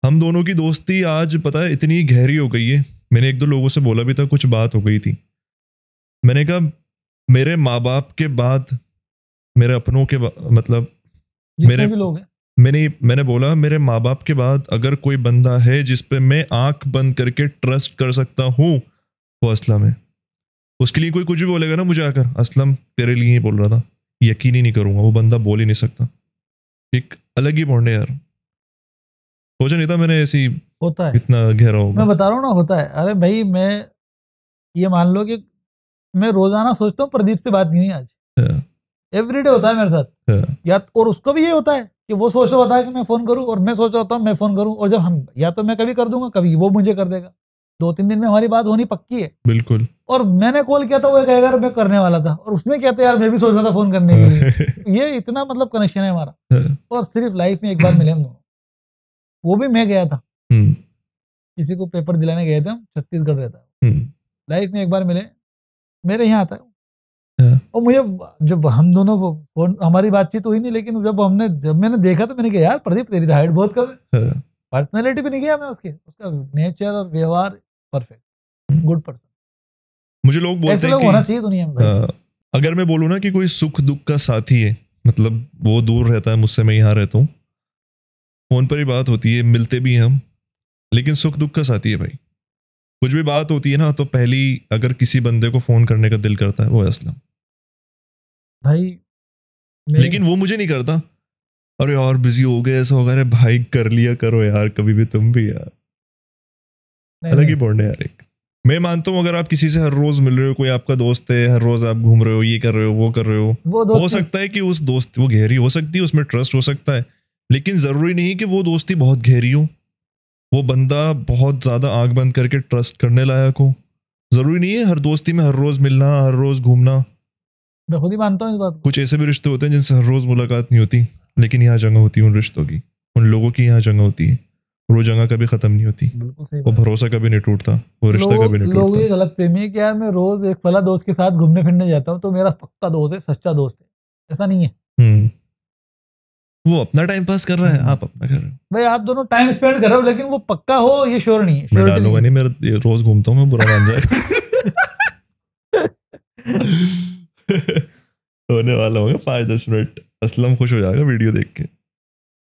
हम दोनों की दोस्ती आज पता है इतनी गहरी हो गई है। मैंने एक दो लोगों से बोला भी था, कुछ बात हो गई थी। मैंने कहा मेरे माँ बाप के बाद, मेरे अपनों के मतलब मेरे भी लोग हैं, मैंने बोला मेरे माँ बाप के बाद अगर कोई बंदा है जिस पे मैं आंख बंद करके ट्रस्ट कर सकता हूँ वो असलम है। उसके लिए कोई कुछ भी बोलेगा ना मुझे आकर, असलम तेरे लिए ही बोल रहा था, यकीन ही नहीं करूंगा। वो बंदा बोल ही नहीं सकता। एक अलग ही बॉन्ड है यार, सोचा नहीं था मैंने ऐसी होता है, इतना गहरा होगा। मैं बता रहा हूँ ना, होता है। अरे भाई मैं ये मान लो कि मैं रोजाना सोचता हूँ प्रदीप से बात नहीं हुई आज, एवरीडे होता है मेरे साथ। या और उसको भी ये होता है कि वो सोच रहा होता है कि मैं फोन करूं, और मैं सोच रहा होता हूँ मैं फोन करूं, और जब हम या तो मैं कभी कर दूंगा, कभी वो मुझे कर देगा। 2-3 दिन में हमारी बात होनी पक्की है। बिल्कुल। और मैंने कॉल किया था, वो कहेगा मैं करने वाला था, और उसने कहते यार मैं भी सोच रहा था फोन करने के लिए। ये इतना मतलब कनेक्शन है हमारा। और सिर्फ लाइफ में एक बार मिले हम दोनों, वो भी मैं गया था, किसी को पेपर दिलाने गए थे हम, छत्तीसगढ़ रहता है। लाइफ में एक बार मिले, मेरे यहाँ आता है। और मुझे जब हम दोनों फोन, हमारी बातचीत हुई नहीं, लेकिन जब मैंने देखा तो मैंने कहा यार प्रदीप तेरी हाइट बहुत कम है। पर्सनैलिटी भी नहीं गया मैं उसका नेचर और व्यवहार परफेक्ट, गुड पर्सन। मुझे लोग बोलते हैं ऐसे लोग होना चाहिए दुनिया में भाई। अगर मैं बोलूँ ना कि कोई सुख दुख का साथी है, मतलब वो दूर रहता है मुझसे, मैं यहाँ रहता हूँ, फोन पर ही बात होती है, मिलते भी हैं हम, लेकिन सुख दुख का साथी है भाई। कुछ भी बात होती है ना, तो पहली अगर किसी बंदे को फोन करने का दिल करता है वो है असलम भाई। लेकिन वो मुझे नहीं करता, अरे यार बिजी हो गए, ऐसा हो गया। अरे भाई कर लिया करो यार, कभी भी तुम भी यार। अलग ही बॉन्ड है यार एक। मैं मानता हूँ अगर आप किसी से हर रोज मिल रहे हो, कोई आपका दोस्त है, हर रोज आप घूम रहे हो, ये कर रहे हो, वो कर रहे हो, हो सकता है कि उस दोस्त वो गहरी हो सकती है, उसमें ट्रस्ट हो सकता है, लेकिन जरूरी नहीं कि वो दोस्ती बहुत गहरी हो, वो बंदा बहुत ज्यादा आंख बंद करके ट्रस्ट करने लायक हो। जरूरी नहीं है हर दोस्ती में हर रोज मिलना, हर रोज घूमना। मैं खुद ही मानता हूँ इस बात को। कुछ ऐसे भी रिश्ते होते हैं जिनसे हर रोज मुलाकात नहीं होती, लेकिन यहाँ जगह होती है उन रिश्तों की, उन लोगों की यहाँ जगह होती है। और वो जगह कभी खत्म नहीं होती, बिल्कुल सही वो बात। भरोसा कभी नहीं टूटता, वो रिश्ता कभी नहीं लोग ये टूटता। गलत फहमी है कि यार मैं रोज एक फला दोस्त के साथ घूमने फिरने जाता हूँ तो मेरा पक्का दोस्त है, सच्चा दोस्त है। ऐसा नहीं है वो अपना टाइम पास कर रहा है, आप अपना कर रहे हो भाई, आप दोनों टाइम स्पेंड कर रहे हो, लेकिन वो पक्का हो ये श्योर नहीं है। मैं surety डालूंगा नहीं नहीं, मेरा ये रोज घूमता हूँ मैं, बुरा मान जाएगा। होने वाला होगा 5-10 मिनट, असलम खुश हो जाएगा वीडियो देख के।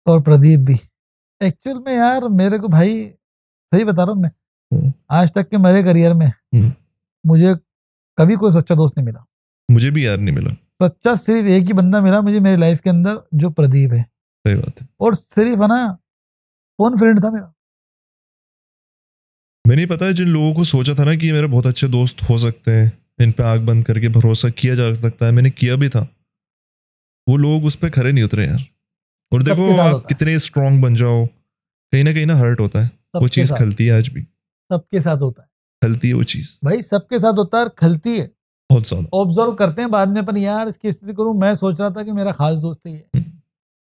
और प्रदीप भी एक्चुअल में यार मेरे को भाई सही बता रहा हूँ मैं, आज तक के मेरे करियर में मुझे कभी कोई सच्चा दोस्त नहीं मिला। मुझे भी यार नहीं मिला। सच्चा सिर्फ एक ही बंदा मिला मुझे मेरी लाइफ के अंदर, जो प्रदीप है। सही बात है। और सिर्फ है ना फोन फ्रेंड था मेरा। मैंने पता है जिन लोगों को सोचा था ना कि ये मेरे बहुत अच्छे दोस्त हो सकते हैं, इन पे आंख बंद करके भरोसा किया जा सकता है, मैंने किया भी था, वो लोग उस पर खरे नहीं उतरे यार। और देखो सबके साथ आप होता है। कितने स्ट्रांग बन जाओ, कहीं ना हर्ट होता है, वो सबके चीज साथ। खलती है, आज भी सबके साथ होता है खलती है वो चीज, भाई, सबके साथ होता है और खलती है। बहुत ज्यादा। ऑब्जर्व करते हैं बाद में अपन, यार इसकी स्थिति करूं, मैं सोच रहा था कि मेरा खास दोस्त है ये,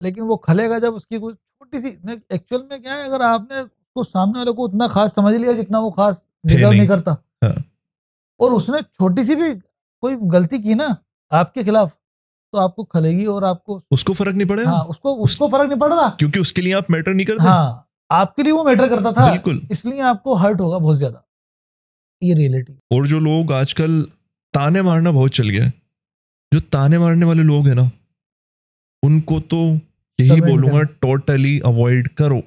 लेकिन वो खलेगा जब उसकी कोई छोटी सी। एक्चुअल में क्या है, अगर आपने उसको सामने वाले को उतना खास समझ लिया जितना वो खास डिजर्व नहीं करता, हाँ। और उसने छोटी सी भी कोई गलती की ना आपके खिलाफ, तो आपको खलेगी और आपको उसको फर्क नहीं पड़ेगा। हाँ, उसको फर्क नहीं पड़ रहा, क्योंकि उसके लिए आप मैटर नहीं करते। हाँ, आपके लिए वो मैटर करता था, बिल्कुल। इसलिए आपको हर्ट होगा बहुत ज्यादा, ये रियलिटी। और जो लोग आजकल ताने मारना बहुत चल गया है, जो ताने मारने वाले लोग हैं ना, उनको तो यही Comment बोलूंगा, टोटली अवॉइड करो।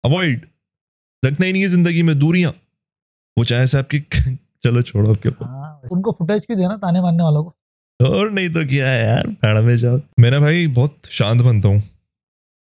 अवॉइड, रखना ही नहीं है जिंदगी में दूरियां, वो चाहे से आपकी चलो छोड़ो आपके ऊपर। हाँ, उनको फुटेज क्यों देना ताने मारने वालों को। और नहीं तो क्या है यार, भाड़ में जाओ। मेरा भाई बहुत शांत बनता हूँ,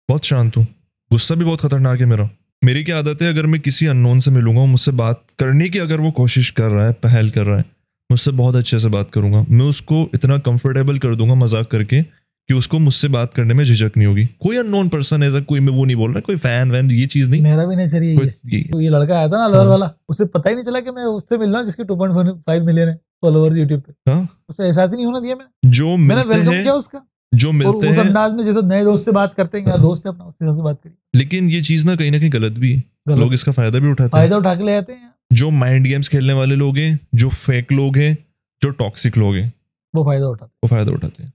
बहुत शांत हूँ, गुस्सा भी बहुत खतरनाक है मेरा। मेरी क्या आदत है, अगर मैं किसी अननोन से मिलूंगा, मुझसे बात करने की अगर वो कोशिश कर रहा है, पहल कर रहा है, मुझसे बहुत अच्छे से बात करूंगा, मैं उसको इतना कंफर्टेबल कर दूंगा मजाक करके कि उसको मुझसे बात करने में झिझक नहीं होगी। कोई अननोन पर्सन ऐसा, कोई मैं वो नहीं बोल रहा, कोई फैन वैन ये चीज नहीं। मेरा भी नेचर यही है। तो ये लड़का आया था ना अलवर वाला, उसे पता ही नहीं चला कि मैं उससे मिल रहा हूँ जिसके 2.5 मिलियन है फॉलोअर्स यूट्यूब पे। हाँ? उसे एहसास ही नहीं होना दिया मैंने। जो मैंने मिलते वेलकम हैं, किया उसका, जो मिलते और उस हैं, अंदाज में जैसे नए दोस्त से बात करते हैं, यार दोस्त है अपना, उससे से बात करी। लेकिन ये चीज ना कहीं गलत भी है, गलत। लोग इसका फायदा भी उठाते हैं। फायदा उठा के ले आते हैं, जो माइंड गेम्स खेलने वाले लोग हैं, जो फेक लोग हैं, जो टॉक्सिक लोग हैं, वो फायदा उठाते वो फायदा उठाते हैं।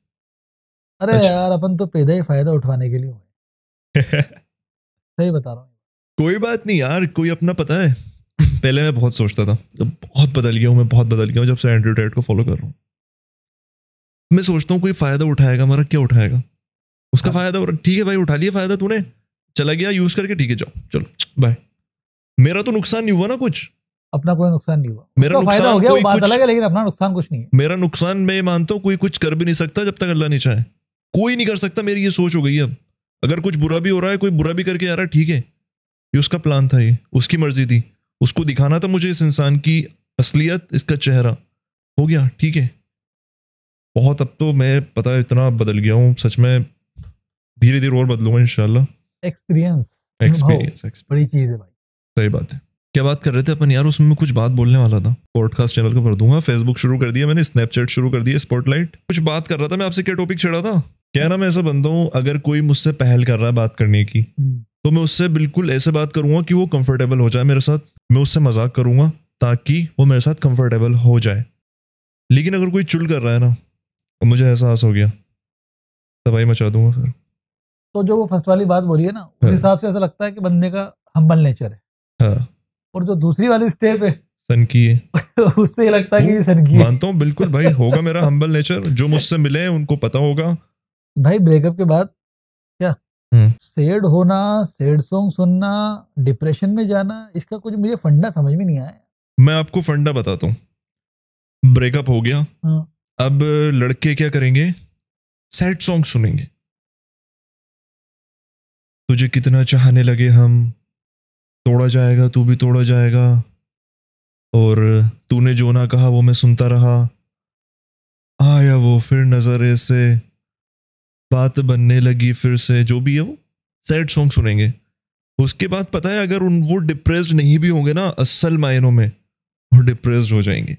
अरे अच्छा। यार अपन तो पैदा ही फायदा उठाने के लिए हुए। सही बता रहा हूँ। कोई बात नहीं यार, कोई अपना पता है। पहले मैं बहुत सोचता था, अब बहुत बदल गया हूँ, मैं बहुत बदल गया हूँ जब से एंड्रयू टेट को फॉलो कर रहा हूँ। मैं सोचता हूँ कोई फायदा उठाएगा हमारा, क्या उठाएगा उसका फायदा, ठीक है भाई उठा लिया फायदा तूने, चला गया यूज करके, ठीक है जाओ चलो बाय। मेरा तो नुकसान नहीं हुआ ना कुछ, अपना कोई नुकसान नहीं हुआ, मेरा उसका फायदा नुकसान हो गया, वो कोई बात कुछ- अलग है, लेकिन अपना नुकसान कुछ नहीं है। मेरा नुकसान मैं मानता हूँ कोई कुछ कर भी नहीं सकता जब तक अल्लाह नहीं चाहे, कोई नहीं कर सकता, मेरी ये सोच हो गई है अब। अगर कुछ बुरा भी हो रहा है, कोई बुरा भी करके आ रहा है, ठीक है, ये उसका प्लान था, ये उसकी मर्जी थी, उसको दिखाना था मुझे इस इंसान की असलियत, इसका चेहरा, हो गया ठीक है। बहुत अब तो मैं पता है इतना बदल गया हूँ सच में, धीरे धीरे और बदलूंगा इंशाल्लाह। एक्सपीरियंस बड़ी चीज है भाई। सही बात है। क्या बात कर रहे थे अपन यार, उसमें कुछ बात बोलने वाला था। पॉडकास्ट चैनल को भर दूंगा, फेसबुक शुरू कर दिया मैंने, स्नैपचैट शुरू कर दिया, स्पॉटलाइट। कुछ बात कर रहा था मैं आपसे, क्या टॉपिक छेड़ा था, क्या ना मैं ऐसा बंदा हूँ, अगर कोई मुझसे पहल कर रहा है बात करने की, तो मैं उससे बिल्कुल ऐसे बात करूंगा कि वो कंफर्टेबल हो जाए मेरे साथ, मैं उससे मजाक करूंगा ताकि वो मेरे साथ कंफर्टेबल हो जाए। लेकिन अगर कोई चुल कर रहा है ना, और मुझे एहसास हो गया, तबाही मचा दूंगा फिर। तो जो वो फर्स्ट वाली बात बोली है ना, उस हिसाब से ऐसा लगता है कि बंदे का हम्बल नेचर है। हाँ। और जो दूसरी वाली स्टेप है सन की है, उससे ये लगता है कि ये सन की है। मानता हूँ बिल्कुल भाई, होगा मेरा हम्बल नेचर, जो मुझसे मिले उनको पता होगा भाई ब्रेकअप के बाद क्या सैड होना, सैड सॉन्ग सुनना, डिप्रेशन में जाना, इसका कुछ मुझे फंडा समझ में नहीं आया। मैं आपको फंडा बताता हूँ। ब्रेकअप हो गया, अब लड़के क्या करेंगे, सैड सॉन्ग सुनेंगे। तुझे कितना चाहने लगे हम, तोड़ा जाएगा तू भी तोड़ा जाएगा, और तूने जो ना कहा वो मैं सुनता रहा, आया वो फिर नजरे से, बात बनने लगी फिर से, जो भी है वो सैड सॉन्ग सुनेंगे। उसके बाद पता है, अगर वो डिप्रेस्ड नहीं भी होंगे ना, असल मायनों में वो डिप्रेस्ड हो जाएंगे।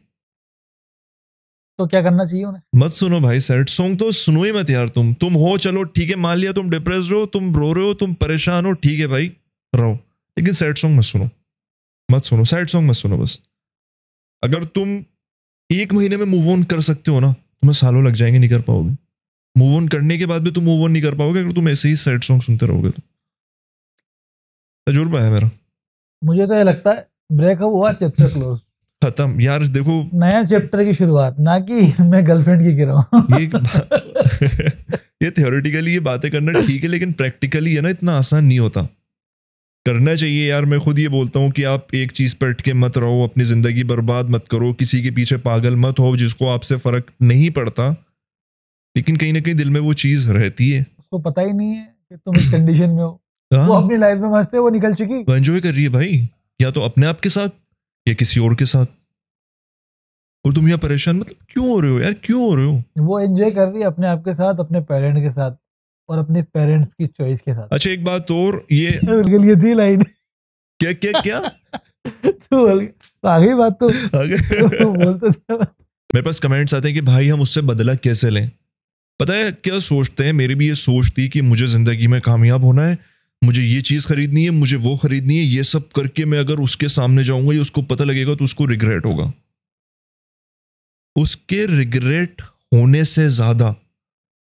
तो क्या करना चाहिए उन्हें? मत सुनो भाई सैड सॉन्ग, तो सुनो ही मत यार। तुम हो चलो ठीक है, मान लिया तुम डिप्रेस्ड हो, तुम रो रहे हो, तुम परेशान हो, ठीक है भाई, रहो, लेकिन सैड सॉन्ग मत सुनो सैड सॉन्ग मत सुनो। बस अगर तुम 1 महीने में मूव ऑन कर सकते हो ना, तुम्हें सालों लग जाएंगे, नहीं कर पाओगे। मूव ऑन करने के बाद भी तुम मूव ऑन नहीं कर पाओगे अगर तुम ऐसे ही सैड सॉन्ग सुनते रहोगे तो। तजुर्बा है मेरा। मुझे तो ये लगता है ब्रेकअप हुआ, चैप्टर क्लोज, खत्म यार। देखो नया चैप्टर की शुरुआत, ना कि मैं गर्लफ्रेंड की गिरा हूँ। ये थियोरेटिकली ये बातें करना ठीक है, लेकिन प्रैक्टिकली है ना इतना आसान नहीं होता। करना चाहिए यार। मैं खुद ये बोलता हूँ कि आप एक चीज पर अटके मत रहो, अपनी जिंदगी बर्बाद मत करो, किसी के पीछे पागल मत हो जिसको आपसे फर्क नहीं पड़ता, लेकिन कहीं ना कहीं दिल में वो चीज रहती है। उसको पता ही नहीं है कि तुम इस कंडीशन में हो। वो अपनी लाइफ में मस्त है, वो निकल चुकी, वो एंजॉय कर रही है भाई, या तो अपने आप के साथ या किसी और के साथ। और तुम यहाँ परेशान मतलब क्यों हो रहे हो यार, क्यों हो रहे हो? वो एंजॉय कर रही है अपने आप के साथ, अपने पेरेंट के साथ और अपने पेरेंट्स की चॉइस के साथ। अच्छा एक बात और, ये ये थी लाइन। क्या क्या क्या तो आ गई बात तो आगे बोलते थे। मेरे पास कमेंट्स आते हैं कि भाई हम उससे बदला कैसे लें। पता है क्या सोचते हैं? मेरी भी ये सोच थी कि मुझे जिंदगी में कामयाब होना है, मुझे ये चीज़ खरीदनी है, मुझे वो खरीदनी है, ये सब करके मैं अगर उसके सामने जाऊंगा या उसको पता लगेगा तो उसको रिग्रेट होगा। उसके रिग्रेट होने से ज़्यादा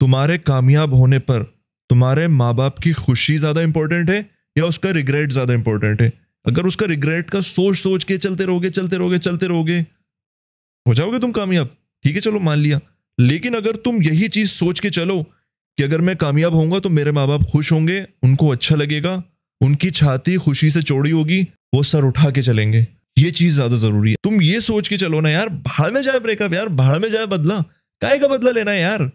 तुम्हारे कामयाब होने पर तुम्हारे माँ बाप की खुशी ज़्यादा इंपॉर्टेंट है या उसका रिग्रेट ज़्यादा इंपॉर्टेंट है? अगर उसका रिग्रेट का सोच के चलते रहोगे हो जाओगे तुम कामयाब, ठीक है चलो मान लिया। लेकिन अगर तुम यही चीज सोच के चलो कि अगर मैं कामयाब होऊंगा तो मेरे माँ बाप खुश होंगे, उनको अच्छा लगेगा, उनकी छाती खुशी से चौड़ी होगी, वो सर उठा के चलेंगे, ये चीज ज्यादा जरूरी है। तुम ये सोच के चलो ना यार, भाड़ में जाए ब्रेकअप यार, भाड़ में जाए बदला, काहे का बदला लेना है यार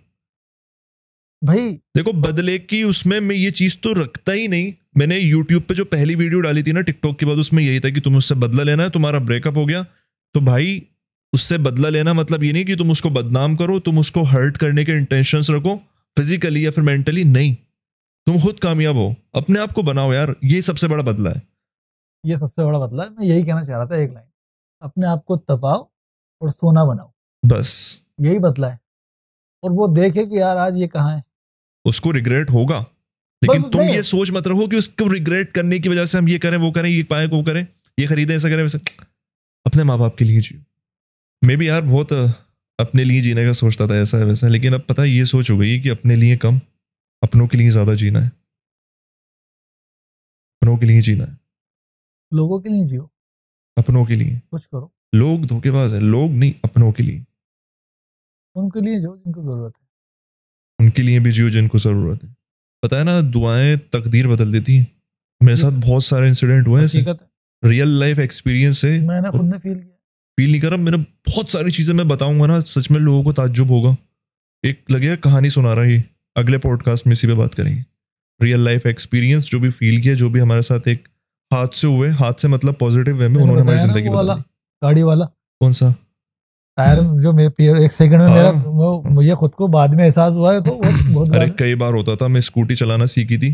भाई। देखो बदले की उसमें मैं ये चीज तो रखता ही नहीं। मैंने यूट्यूब पे जो पहली वीडियो डाली थी ना टिकटॉक के बाद, उसमें यही था कि तुम उससे बदला लेना है, तुम्हारा ब्रेकअप हो गया तो भाई उससे बदला लेना मतलब ये नहीं कि तुम उसको बदनाम करो, तुम उसको हर्ट करने के इंटेंशंस रखो फिजिकली या फिर मेंटली, नहीं। तुम खुद कामयाब हो, अपने आप को बनाओ यार, ये सबसे बड़ा बदला है। ये सबसे बड़ा बदला है। मैं यही कहना चाह रहा था, एक लाइन, अपने आप को तपाओ और सोना बनाओ, बस यही बदला है। और वो देखे कि यार आज ये कहाँ है। उसको रिग्रेट होगा, लेकिन बस तुम नहीं। ये सोच मत रहो कि उसको रिग्रेट करने की वजह से हम ये करें वो करें, ये पाए वो करें, ये खरीदें ऐसा करें वैसे। अपने माँ बाप के लिए जियो। मैं भी यार बहुत अपने लिए जीने का सोचता था ऐसा है वैसा, लेकिन अब पता है ये सोच हो गई कि अपने लिए कम, अपनों के लिए ज़्यादा जीना है, अपनों के लिए जीना है, लोगों के लिए जियो, अपनों के लिए। कुछ करो, लोग धोखेबाज है, लोग नहीं, अपनों के लिए। उनके लिए जो जिनको जरूरत है। उनके लिए भी जियो जिनको ज़रूरत है। पता है ना, दुआएं तकदीर बदल देती हैं। मेरे साथ बहुत सारे इंसिडेंट हुए हैं ऐसे, हकीकत है, रियल लाइफ एक्सपीरियंस से। मैंने खुद ने फील किया। फील नहीं कर रहा, मैंने बहुत सारी चीज़ें मैं बताऊंगा ना, सच में लोगों को ताज्जुब होगा। एक लगेगा कहानी सुना रहा है, अगले पॉडकास्ट में इसी पे बात करेंगे। रियल लाइफ एक्सपीरियंस जो भी फील किया, जो भी हमारे साथ एक हादसे हुए, हादसे मतलब पॉजिटिव वे में, उन्होंने हमारी बताया ना जिंदगी वो बदल वाला दी। गाड़ी वाला कौन सा? टायर जो एक सेकंड में मेरा हाँ। मुझे खुद को बाद में एहसास हुआ है तो बहुत अरे बार। कई बार होता था, मैं स्कूटी चलाना सीखी थी,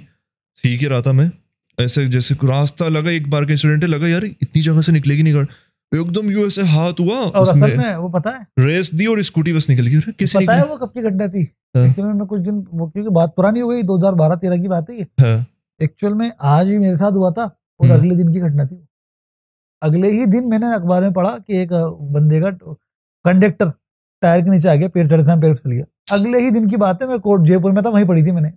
सीख ही रहा था मैं, ऐसे जैसे रास्ता लगा, एक बार का इंसिडेंट है, लगा यार इतनी जगह से निकलेगी नहीं गाड़ी, एकदम यूं ऐसे हाथ हुआ और असल उसमें, में वो पता है, रेस दी और स्कूटी बस निकल गई। कैसे पता है निकली? वो कब की घटना थी? हाँ। एक्चुअल में मैं कुछ दिन वो, क्योंकि बात पुरानी हो गई, 2012-13 की बात है ये। हाँ। एक्चुअल में आज ही मेरे साथ हुआ था और अगले दिन की घटना थी। अगले ही दिन मैंने अखबार में पढ़ा कि एक बंदे का कंडक्टर टायर के नीचे आ गया, पेड़ चढ़े था, पेड़ फिसल गया। अगले ही दिन की बात है, मैं कोर्ट जयपुर में था, वहीं पढ़ी थी मैंने।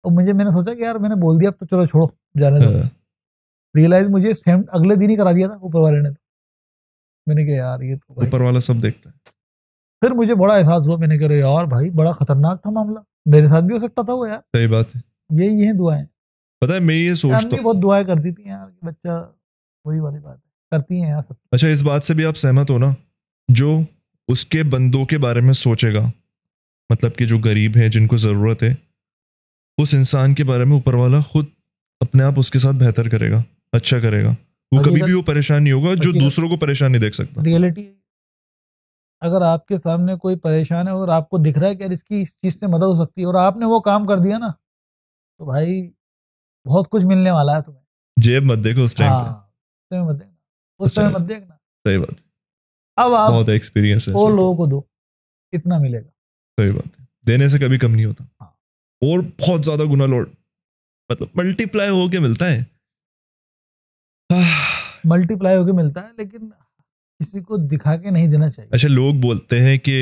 और मैंने सोचा कि यार मैंने बोल दिया अब तो चलो छोड़ो जाने दो। हाँ। रियलाइज मुझे सेम अगले दिन ही करा दिया था ऊपर वाले ने। तो मैंने कहा यार ये तो भाई, ऊपर वाला सब देखता है। फिर मुझे बड़ा एहसास हुआ, मैंने कहा यार भाई बड़ा खतरनाक था मामला, मेरे साथ भी हो सकता था वो यार। सही बात है। यही है दुआएं। पता है मैं ये सोचता अम्मी बहुत दुआएं करती थी यार कि बच्चा, वही वाली बात है, करती हैं यार सब। अच्छा इस बात से भी आप सहमत हो ना, जो उसके बंदों के बारे में सोचेगा, मतलब कि जो गरीब है जिनको ज़रूरत है, उस इंसान के बारे में ऊपर वाला खुद अपने आप उसके साथ बेहतर करेगा, अच्छा करेगा। वो कभी भी वो परेशान नहीं होगा जो दूसरों को परेशान नहीं देख सकता। रियलिटी, अगर आपके सामने कोई परेशान है और आपको दिख रहा है कि यार इसकी इस चीज़ से मदद हो सकती है और आपने वो काम कर दिया ना, तो भाई बहुत कुछ मिलने वाला है तुम्हें। जेब मत देखो उस टाइम पे। उस समय मत देखना, उस समय मत देखना। सही बात है, अब आप बहुत एक्सपीरियंस है। वो लोगों को दो, इतना मिलेगा। सही बात है, देने से कभी कम नहीं होता। हाँ। और बहुत ज्यादा गुना लौट, मतलब मल्टीप्लाई होके मिलता है। मल्टीप्लाई होके मिलता है, लेकिन किसी को दिखा के नहीं देना चाहिए। अच्छा, लोग बोलते हैं कि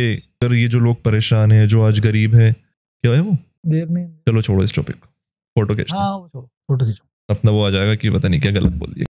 अगर ये जो लोग परेशान हैं, जो आज गरीब है, क्या है वो, देर नहीं। चलो छोड़ो इस टॉपिक को, फोटो खींचते हैं। हाँ वो छोड़ो, फोटो खींचो। अपना वो आ जाएगा कि पता नहीं क्या गलत बोल दिया।